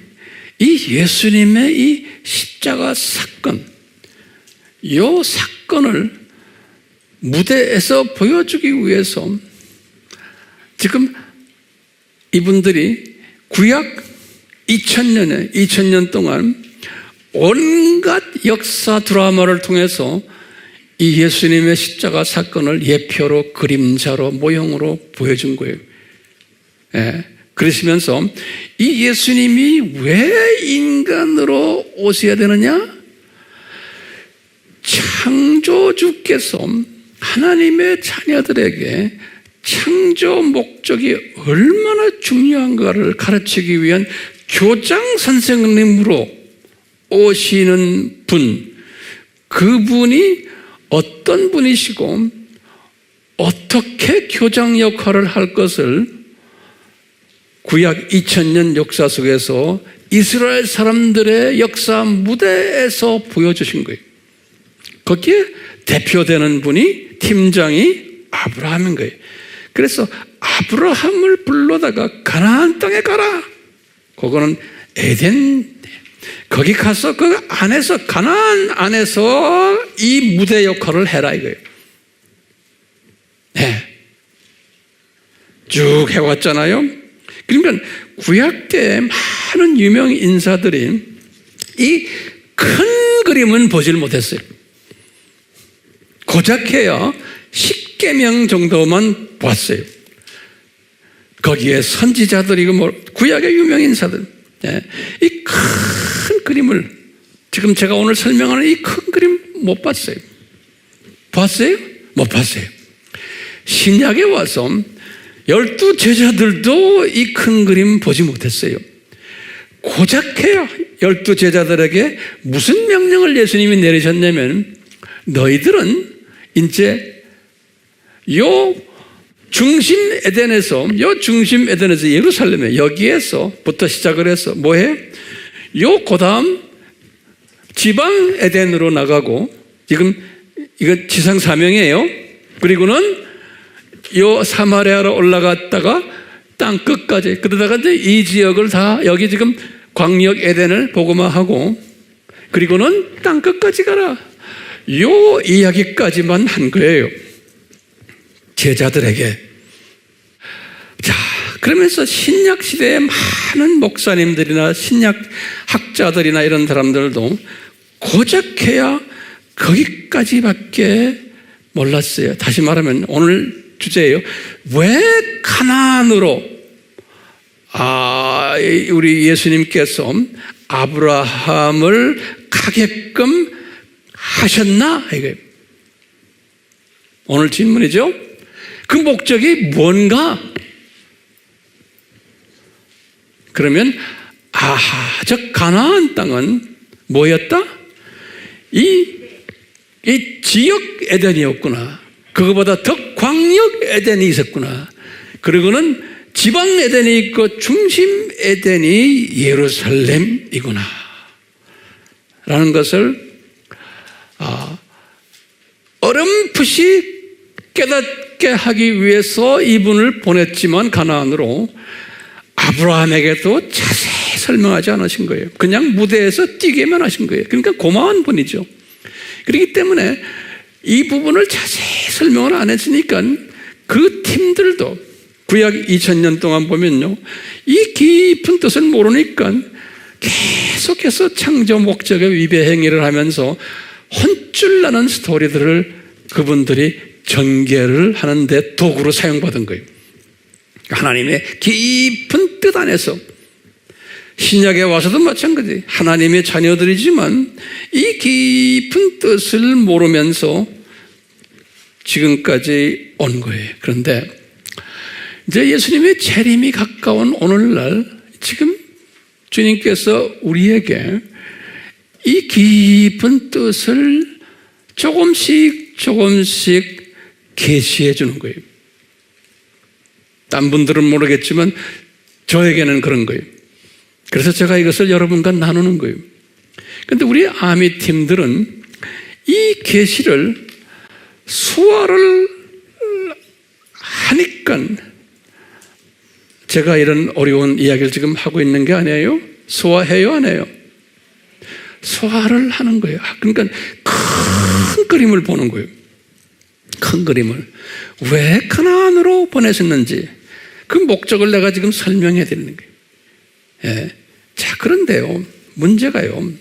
이 예수님의 이 십자가 사건, 이 사건을 무대에서 보여주기 위해서 지금 이분들이 구약 2000년 동안 온갖 역사 드라마를 통해서 이 예수님의 십자가 사건을 예표로, 그림자로, 모형으로 보여준 거예요. 예. 그러시면서 이 예수님이 왜 인간으로 오셔야 되느냐? 창조주께서 하나님의 자녀들에게 창조 목적이 얼마나 중요한가를 가르치기 위한 교장 선생님으로 오시는 분, 그분이 어떤 분이시고 어떻게 교장 역할을 할 것을 구약 2000년 역사 속에서 이스라엘 사람들의 역사 무대에서 보여주신 거예요. 거기에 대표되는 분이, 팀장이 아브라함인 거예요. 그래서 아브라함을 불러다가 가나안 땅에 가라. 그거는 에덴, 거기 가서 그 안에서, 가나안 안에서 이 무대 역할을 해라 이거예요. 네. 쭉 해왔잖아요. 그러니까 구약 때 많은 유명 인사들이 이 큰 그림은 보질 못했어요. 고작해야 10계명 정도만 봤어요. 거기에 선지자들이고 뭐 구약의 유명 인사들, 네. 이 큰 그림을, 지금 제가 오늘 설명하는 이 큰 그림 못 봤어요. 봤어요? 못 봤어요. 신약에 와서 12 제자들도 이 큰 그림 보지 못했어요. 고작해야 12 제자들에게 무슨 명령을 예수님이 내리셨냐면, 너희들은 이제 요 중심 에덴에서 예루살렘에, 여기에서부터 시작을 해서 뭐해? 요 그다음 지방 에덴으로 나가고, 지금 이거 지상 사명이에요. 그리고는 요 사마리아로 올라갔다가 땅 끝까지, 그러다가 이제 이 지역을 다, 여기 지금 광역 에덴을 복음화하고, 그리고는 땅 끝까지 가라. 요 이야기까지만 한 거예요. 제자들에게. 자, 그러면서 신약 시대에 많은 목사님들이나 신약 학자들이나 이런 사람들도 고작해야 거기까지밖에 몰랐어요. 다시 말하면 오늘 주제예요. 왜 가나안으로 우리 예수님께서 아브라함을 가게끔 하셨나? 이거예요. 오늘 질문이죠. 그 목적이 뭔가? 그러면 저 가나안 땅은 뭐였다? 이 지역 에덴이었구나. 그거보다 더 광역 에덴이 있었구나. 그리고는 지방 에덴이 있고 중심 에덴이 예루살렘이구나 라는 것을 어렴풋이 깨닫게 하기 위해서 이분을 보냈지만, 가나안으로 아브라함에게도 자세히 설명하지 않으신 거예요. 그냥 무대에서 뛰게만 하신 거예요. 그러니까 고마운 분이죠. 그렇기 때문에 이 부분을 자세히 설명을 안 했으니까 그 팀들도 구약 2000년 동안 보면요, 이 깊은 뜻을 모르니까 계속해서 창조 목적의 위배 행위를 하면서 혼쭐나는 스토리들을 그분들이 전개를 하는데 도구로 사용받은 거예요. 하나님의 깊은 뜻 안에서, 신약에 와서도 마찬가지, 하나님의 자녀들이지만 이 깊은 뜻을 모르면서 지금까지 온 거예요. 그런데 이제 예수님의 재림이 가까운 오늘날, 지금 주님께서 우리에게 이 깊은 뜻을 조금씩 계시해 주는 거예요. 딴 분들은 모르겠지만 저에게는 그런 거예요. 그래서 제가 이것을 여러분과 나누는 거예요. 그런데 우리 아미 팀들은 이 계시를 수화를 하니까 제가 이런 어려운 이야기를 지금 하고 있는 게 아니에요. 소화해요, 안 해요? 소화를 하는 거예요. 그러니까 큰 그림을 보는 거예요. 큰 그림을. 왜 가나안으로 보내셨는지 그 목적을 내가 지금 설명해야 되는 거예요. 예. 자, 그런데요, 문제가요,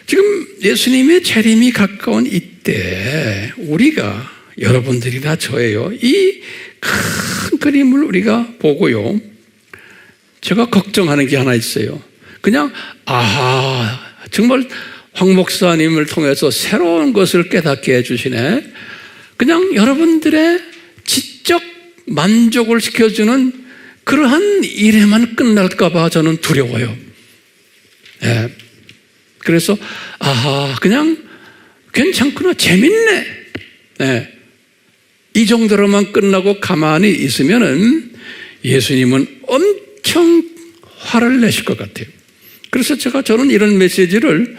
지금 예수님의 재림이 가까운 이때 우리가, 여러분들이나 저예요, 이 큰 그림을 우리가 보고요, 제가 걱정하는 게 하나 있어요. 그냥 정말 황 목사님을 통해서 새로운 것을 깨닫게 해주시네. 그냥 여러분들의 지적 만족을 시켜주는 그러한 일에만 끝날까 봐 저는 두려워요. 예. 그래서 그냥 괜찮구나, 재밌네. 예. 이 정도로만 끝나고 가만히 있으면은 예수님은 엄청 화를 내실 것 같아요. 그래서 저는 이런 메시지를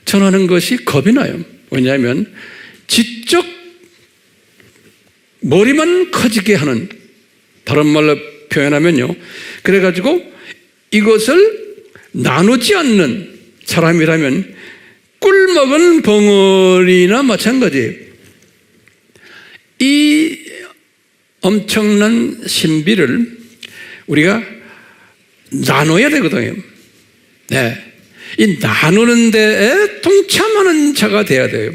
전하는 것이 겁이 나요. 왜냐하면 지적 머리만 커지게 하는, 다른 말로 표현하면요, 그래가지고 이것을 나누지 않는 사람이라면 꿀먹은 벙어리나 마찬가지예요. 이 엄청난 신비를 우리가 나눠야 되거든요. 네. 이 나누는 데에 동참하는 자가 돼야 돼요.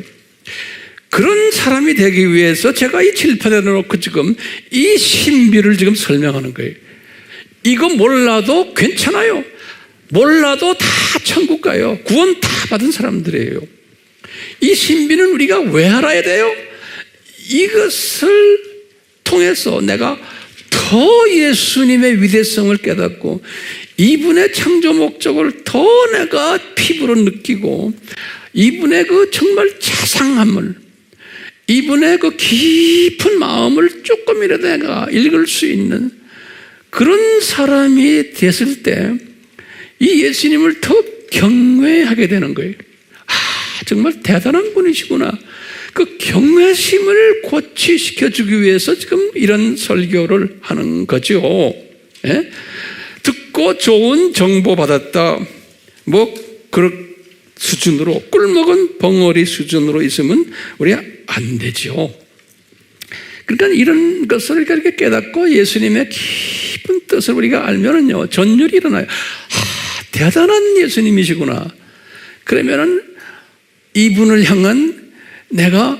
그런 사람이 되기 위해서 제가 이 칠판에 놓고 지금 이 신비를 지금 설명하는 거예요. 이거 몰라도 괜찮아요. 몰라도 다 천국 가요. 구원 다 받은 사람들이에요. 이 신비는 우리가 왜 알아야 돼요? 이것을 통해서 내가 더 예수님의 위대성을 깨닫고 이분의 창조 목적을 더 내가 피부로 느끼고 이분의 그 정말 자상함을, 이분의 그 깊은 마음을 조금이라도 내가 읽을 수 있는 그런 사람이 됐을 때 이 예수님을 더 경외하게 되는 거예요. 정말 대단한 분이시구나. 그 경외심을 고취시켜주기 위해서 지금 이런 설교를 하는 거죠. 예? 듣고 좋은 정보 받았다, 그런 수준으로, 꿀먹은 벙어리 수준으로 있으면 우리가 안 되죠. 그러니까 이런 것을 이렇게 깨닫고 예수님의 깊은 뜻을 우리가 알면은요, 전율이 일어나요. 대단한 예수님이시구나. 그러면은 이분을 향한 내가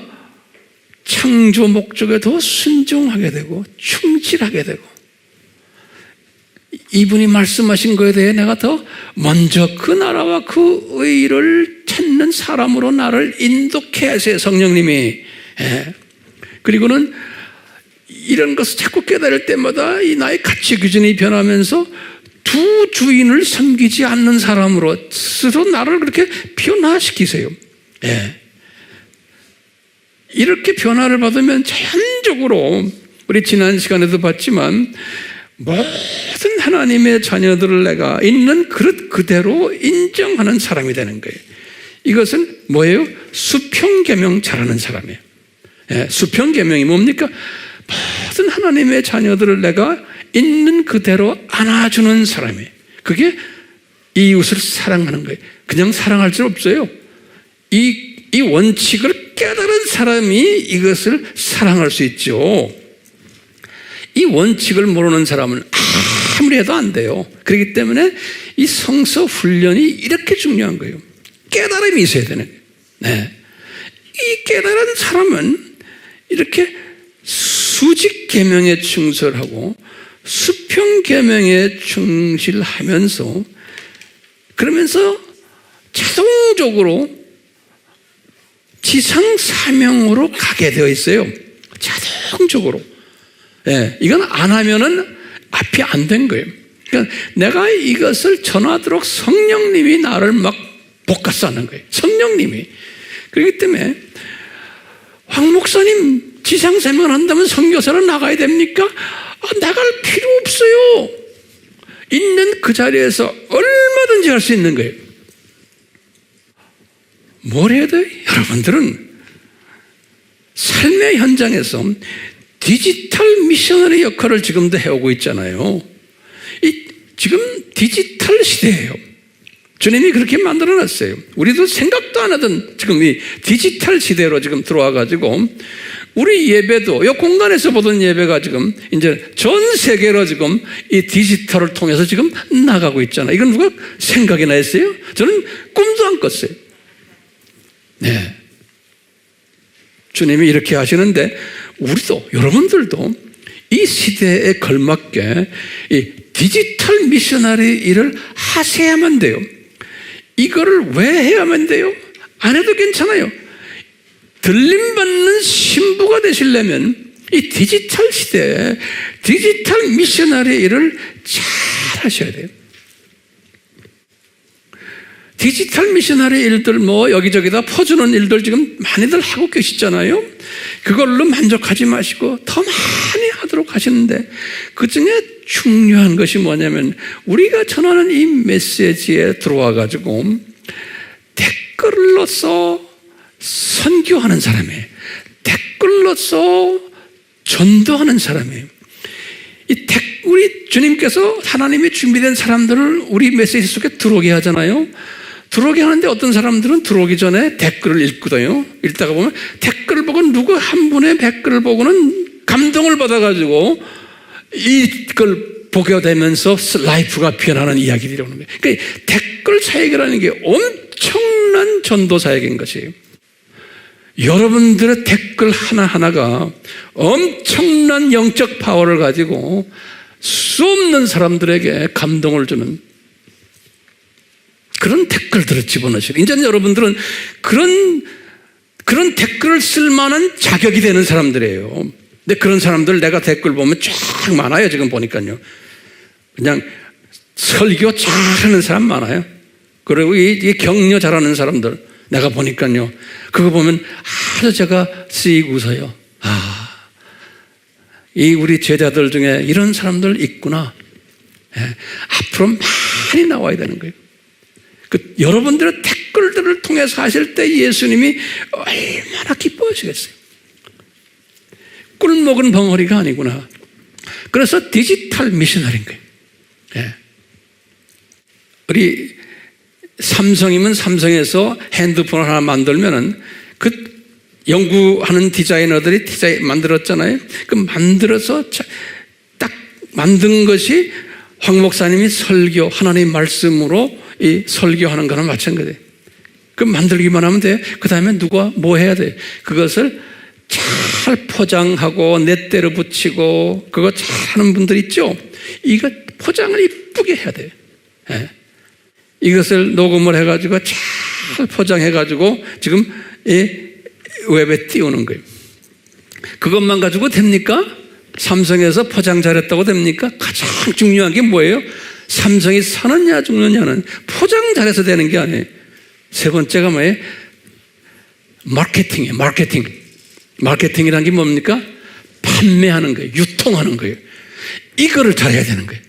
창조 목적에 더 순종하게 되고 충실하게 되고, 이분이 말씀하신 것에 대해 내가 더 먼저 그 나라와 그 의를 찾는 사람으로 나를 인도케 하세요, 성령님이. 예. 그리고는 이런 것을 자꾸 깨달을 때마다 이 나의 가치 기준이 변하면서 두 주인을 섬기지 않는 사람으로 스스로 나를 그렇게 변화시키세요. 예. 이렇게 변화를 받으면 자연적으로, 우리 지난 시간에도 봤지만, 모든 하나님의 자녀들을 내가 있는 그릇 그대로 인정하는 사람이 되는 거예요. 이것은 뭐예요? 수평계명 잘하는 사람이에요. 예, 수평계명이 뭡니까? 모든 하나님의 자녀들을 내가 있는 그대로 안아주는 사람이에요. 그게 이웃을 사랑하는 거예요. 그냥 사랑할 수 없어요. 이 원칙을 깨달은 사람이 이것을 사랑할 수 있죠. 이 원칙을 모르는 사람은 아무리 해도 안 돼요. 그렇기 때문에 이 성서 훈련이 이렇게 중요한 거예요. 깨달음이 있어야 되는 거예요. 네. 이 깨달은 사람은 이렇게 수직 계명에 충실하고 수평 계명에 충실하면서, 그러면서 자동적으로 지상 사명으로 가게 되어 있어요. 자동적으로. 예, 이건 안 하면은 앞이 안 된 거예요. 그러니까 내가 이것을 전하도록 성령님이 나를 막 볶아서 하는 거예요. 성령님이. 그렇기 때문에 황 목사님 지상 사명을 한다면 선교사로 나가야 됩니까? 나갈 필요 없어요. 있는 그 자리에서 얼마든지 할 수 있는 거예요. 뭘 해야 돼요? 여러분들은 삶의 현장에서 디지털 미셔너리 역할을 지금도 해오고 있잖아요. 지금 디지털 시대예요. 주님이 그렇게 만들어놨어요. 우리도 생각도 안 하던 지금 이 디지털 시대로 지금 들어와가지고 우리 예배도 이 공간에서 보던 예배가 지금 이제 전 세계로 지금 이 디지털을 통해서 지금 나가고 있잖아요. 이건 누가 생각이나 했어요? 저는 꿈도 안 꿨어요. 네. 주님이 이렇게 하시는데 우리도 여러분들도 이 시대에 걸맞게 이 디지털 미셔너리 일을 하셔야만 돼요. 이거를 왜 해야만 돼요? 안 해도 괜찮아요. 들림받는 신부가 되시려면 이 디지털 시대에 디지털 미셔너리 일을 잘 하셔야 돼요. 디지털 미셔너리 일들 뭐 여기저기다 퍼주는 일들 지금 많이들 하고 계시잖아요. 그걸로 만족하지 마시고 더 많이 하도록 하시는데 그중에 중요한 것이 뭐냐면 우리가 전하는 이 메시지에 들어와 가지고 댓글로서 선교하는 사람이에요. 댓글로서 전도하는 사람이에요. 우리 주님께서 하나님이 준비된 사람들을 우리 메시지 속에 들어오게 하잖아요. 들어오게 하는데 어떤 사람들은 들어오기 전에 댓글을 읽거든요. 읽다가 보면 댓글을 보고 누구 한 분의 댓글을 보고는 감동을 받아가지고 이걸 보게 되면서 라이프가 변하는 이야기들이 오는 거예요. 그러니까 댓글 사역이라는 게 엄청난 전도 사역인 것이에요. 여러분들의 댓글 하나하나가 엄청난 영적 파워를 가지고 수 없는 사람들에게 감동을 주는 그런 댓글들을 집어넣으시고 이제는 여러분들은 그런 댓글을 쓸 만한 자격이 되는 사람들이에요. 근데 그런 사람들 내가 댓글 보면 쫙 많아요. 지금 보니까요. 그냥 설교 잘하는 사람 많아요. 그리고 이 격려 잘하는 사람들 내가 보니까요. 그거 보면 아주 제가 쓰이고 웃어요. 이 우리 제자들 중에 이런 사람들 있구나. 앞으로 많이 나와야 되는 거예요. 여러분들의 댓글들을 통해서 하실 때 예수님이 얼마나 기뻐하시겠어요. 꿀 먹은 벙어리가 아니구나. 그래서 디지털 미셔너리인 거예요. 우리 삼성이면 삼성에서 핸드폰을 하나 만들면은 그 연구하는 디자이너들이 만들었잖아요. 그 만들어서 딱 만든 것이 황 목사님이 설교, 하나님 말씀으로 이 설교하는 거랑 마찬가지예요. 그 만들기만 하면 돼. 그 다음에 누가 뭐 해야 돼? 그것을 잘 포장하고 넷대로 붙이고 그거 잘하는 분들 있죠? 이거 포장을 이쁘게 해야 돼요. 이것을 녹음을 해가지고 잘 포장해가지고 지금 이 웹에 띄우는 거예요. 그것만 가지고 됩니까? 삼성에서 포장 잘했다고 됩니까? 가장 중요한 게 뭐예요? 삼성이 사느냐 죽느냐는 포장 잘해서 되는 게 아니에요. 세 번째가 뭐예요? 마케팅이에요. 마케팅이라는 게 뭡니까? 판매하는 거예요. 유통하는 거예요. 이거를 잘해야 되는 거예요.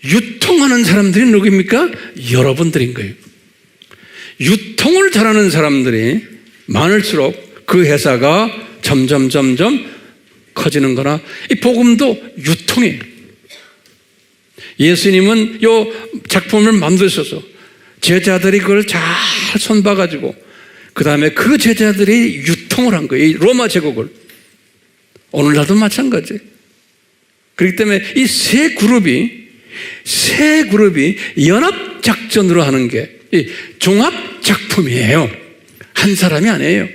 유통하는 사람들이 누구입니까? 여러분들인 거예요. 유통을 잘하는 사람들이 많을수록 그 회사가 점점 커지는 거나 이 복음도 유통이에요. 예수님은 이 작품을 만드셔서 제자들이 그걸 잘 손봐가지고 그 다음에 그 제자들이 유통을 한 거예요. 이 로마 제국을. 오늘날도 마찬가지. 그렇기 때문에 이 세 그룹이 연합작전으로 하는 게 종합작품이에요. 한 사람이 아니에요.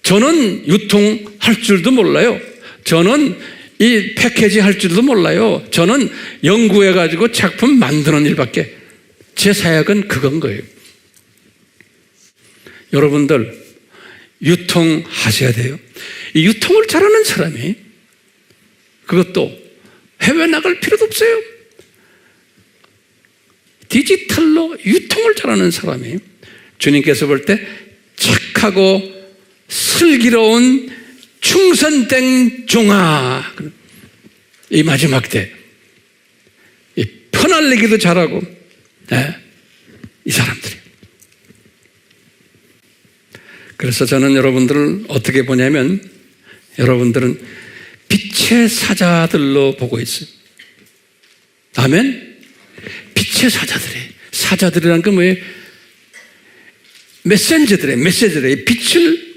저는 유통할 줄도 몰라요. 저는 이 패키지 할 줄도 몰라요. 저는 연구해가지고 작품 만드는 일밖에 제 사역은 그건 거예요. 여러분들 유통하셔야 돼요. 이 유통을 잘하는 사람이 그것도 해외 나갈 필요도 없어요. 디지털로 유통을 잘하는 사람이 주님께서 볼 때 착하고 슬기로운 충성된 종아. 이 마지막 때 편알리기도 잘하고 이 사람들이. 그래서 저는 여러분들을 어떻게 보냐면 여러분들은 빛의 사자들로 보고 있어요. 아멘? 빛의 사자들이라는 건 뭐예요? 메시지들의 빛을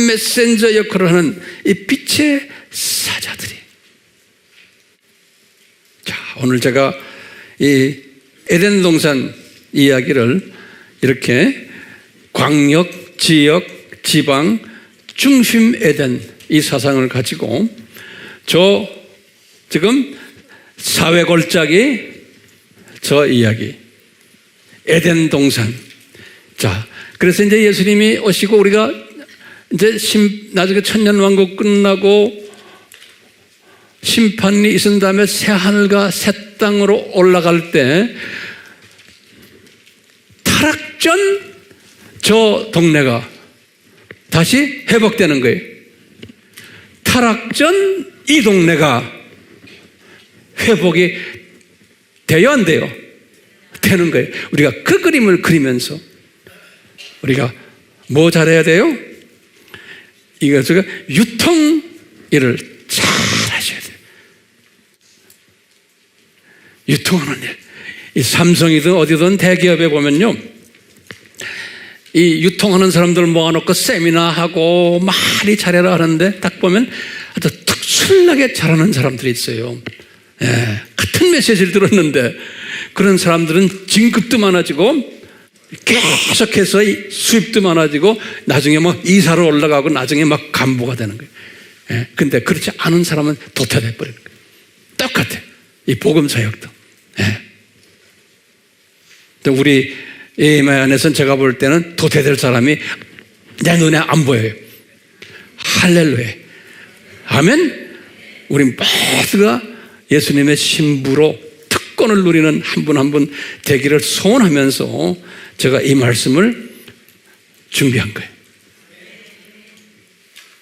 메신저 역할을 하는 이 빛의 사자들이. 자, 오늘 제가 이 에덴 동산 이야기를 이렇게 광역, 지역, 지방, 중심 에덴 이 사상을 가지고 지금 사회 골짜기 저 이야기 에덴 동산. 자, 그래서 이제 예수님이 오시고 우리가 이제 나중에 천년왕국 끝나고 심판이 있은 다음에 새 하늘과 새 땅으로 올라갈 때 타락전 저 동네가 다시 회복되는 거예요. 타락전 이 동네가 회복이 돼요, 안 돼요? 되는 거예요. 우리가 그 그림을 그리면서 우리가 뭐 잘해야 돼요? 이것을 유통 일을 잘 하셔야 돼요. 유통하는 일. 이 삼성이든 어디든 대기업에 보면요, 이 유통하는 사람들 모아놓고 세미나하고 많이 잘해라 하는데 딱 보면 아주 특출나게 잘하는 사람들이 있어요. 예, 같은 메시지를 들었는데 그런 사람들은 진급도 많아지고 계속해서 수입도 많아지고 나중에 막 이사로 올라가고 나중에 막 간부가 되는 거예요. 예, 근데 그렇지 않은 사람은 도태돼 버리는 거예요. 똑같아. 이 복음 사역도. 예. 우리 예매 안에서는 제가 볼 때는 도태될 사람이 내 눈에 안 보여요. 할렐루야. 아멘. 우리 모두가 예수님의 신부로 특권을 누리는 한 분 한 분 되기를 소원하면서 제가 이 말씀을 준비한 거예요.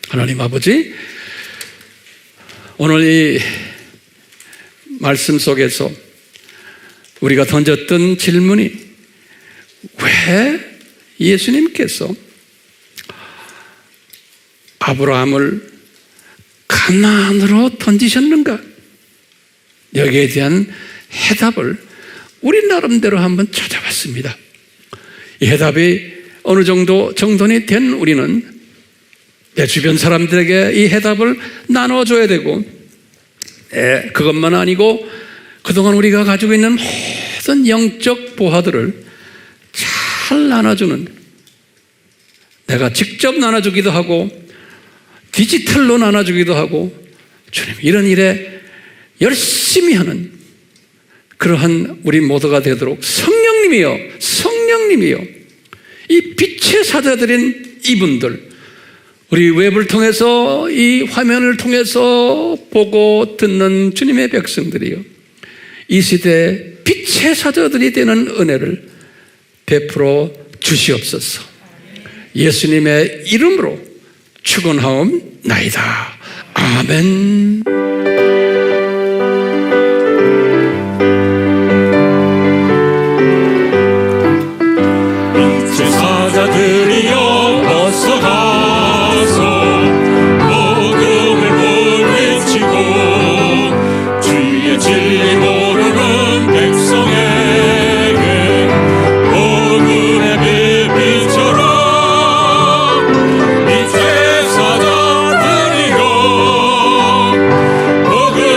하나님 아버지, 오늘 이 말씀 속에서 우리가 던졌던 질문이 왜 예수님께서 아브라함을 가나안으로 던지셨는가? 여기에 대한 해답을 우리 나름대로 한번 찾아봤습니다. 이 해답이 어느 정도 정돈이 된 우리는 내 주변 사람들에게 이 해답을 나눠줘야 되고, 그것만 아니고 그동안 우리가 가지고 있는 모든 영적 보화들을 잘 나눠주는, 내가 직접 나눠주기도 하고 디지털로 나눠주기도 하고, 주님 이런 일에 열심히 하는 그러한 우리 모두가 되도록 성령님이요 이 빛의 사자들인 이분들, 우리 웹을 통해서 이 화면을 통해서 보고 듣는 주님의 백성들이요, 이 시대에 빛의 사자들이 되는 은혜를 베풀어 주시옵소서. 예수님의 이름으로 축원하옵나이다. 아멘. 빛의 사자들이여 어서 가서 복음을 불비치고 주의 진리 모르는 백성에게 복음의 빛비춰라. 빛의 사자들이여 복음을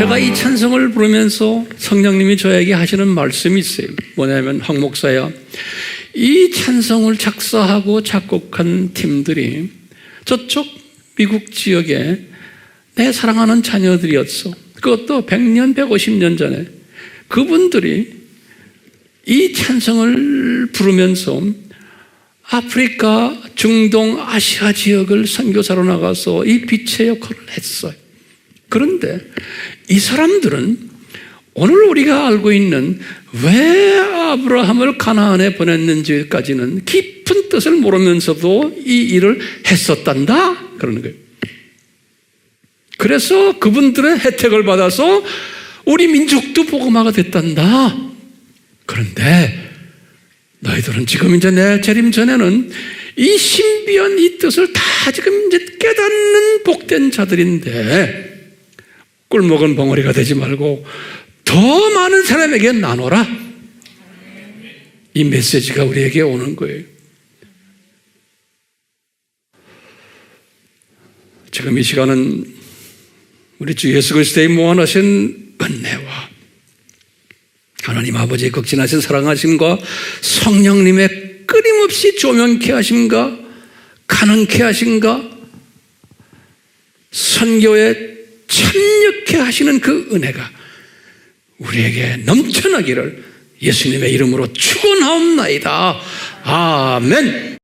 제가 이 찬송을 부르면서 성령님이 저에게 하시는 말씀이 있어요. 뭐냐면, 황 목사야, 이 찬송을 작사하고 작곡한 팀들이 저쪽 미국 지역에 내 사랑하는 자녀들이었어. 그것도 100년, 150년 전에 그분들이 이 찬송을 부르면서 아프리카, 중동, 아시아 지역을 선교사로 나가서 이 빛의 역할을 했어요. 그런데 이 사람들은 오늘 우리가 알고 있는 왜 아브라함을 가나안에 보냈는지까지는 깊은 뜻을 모르면서도 이 일을 했었단다 그러는 거예요. 그래서 그분들의 혜택을 받아서 우리 민족도 복음화가 됐단다. 그런데 너희들은 지금 이제 내 재림 전에는 이 신비한 이 뜻을 다 지금 이제 깨닫는 복된 자들인데 꿀먹은 벙어리가 되지 말고 더 많은 사람에게 나눠라. 이 메시지가 우리에게 오는 거예요. 지금 이 시간은 우리 주 예수 그리스도의 무한하신 은혜와 하나님 아버지의 극진하신 사랑하심과 성령님의 끊임없이 조명케 하심과 가능케 하심과 선교에 참여케 하시는 그 은혜가 우리에게 넘쳐나기를 예수님의 이름으로 축원하옵나이다. 아멘.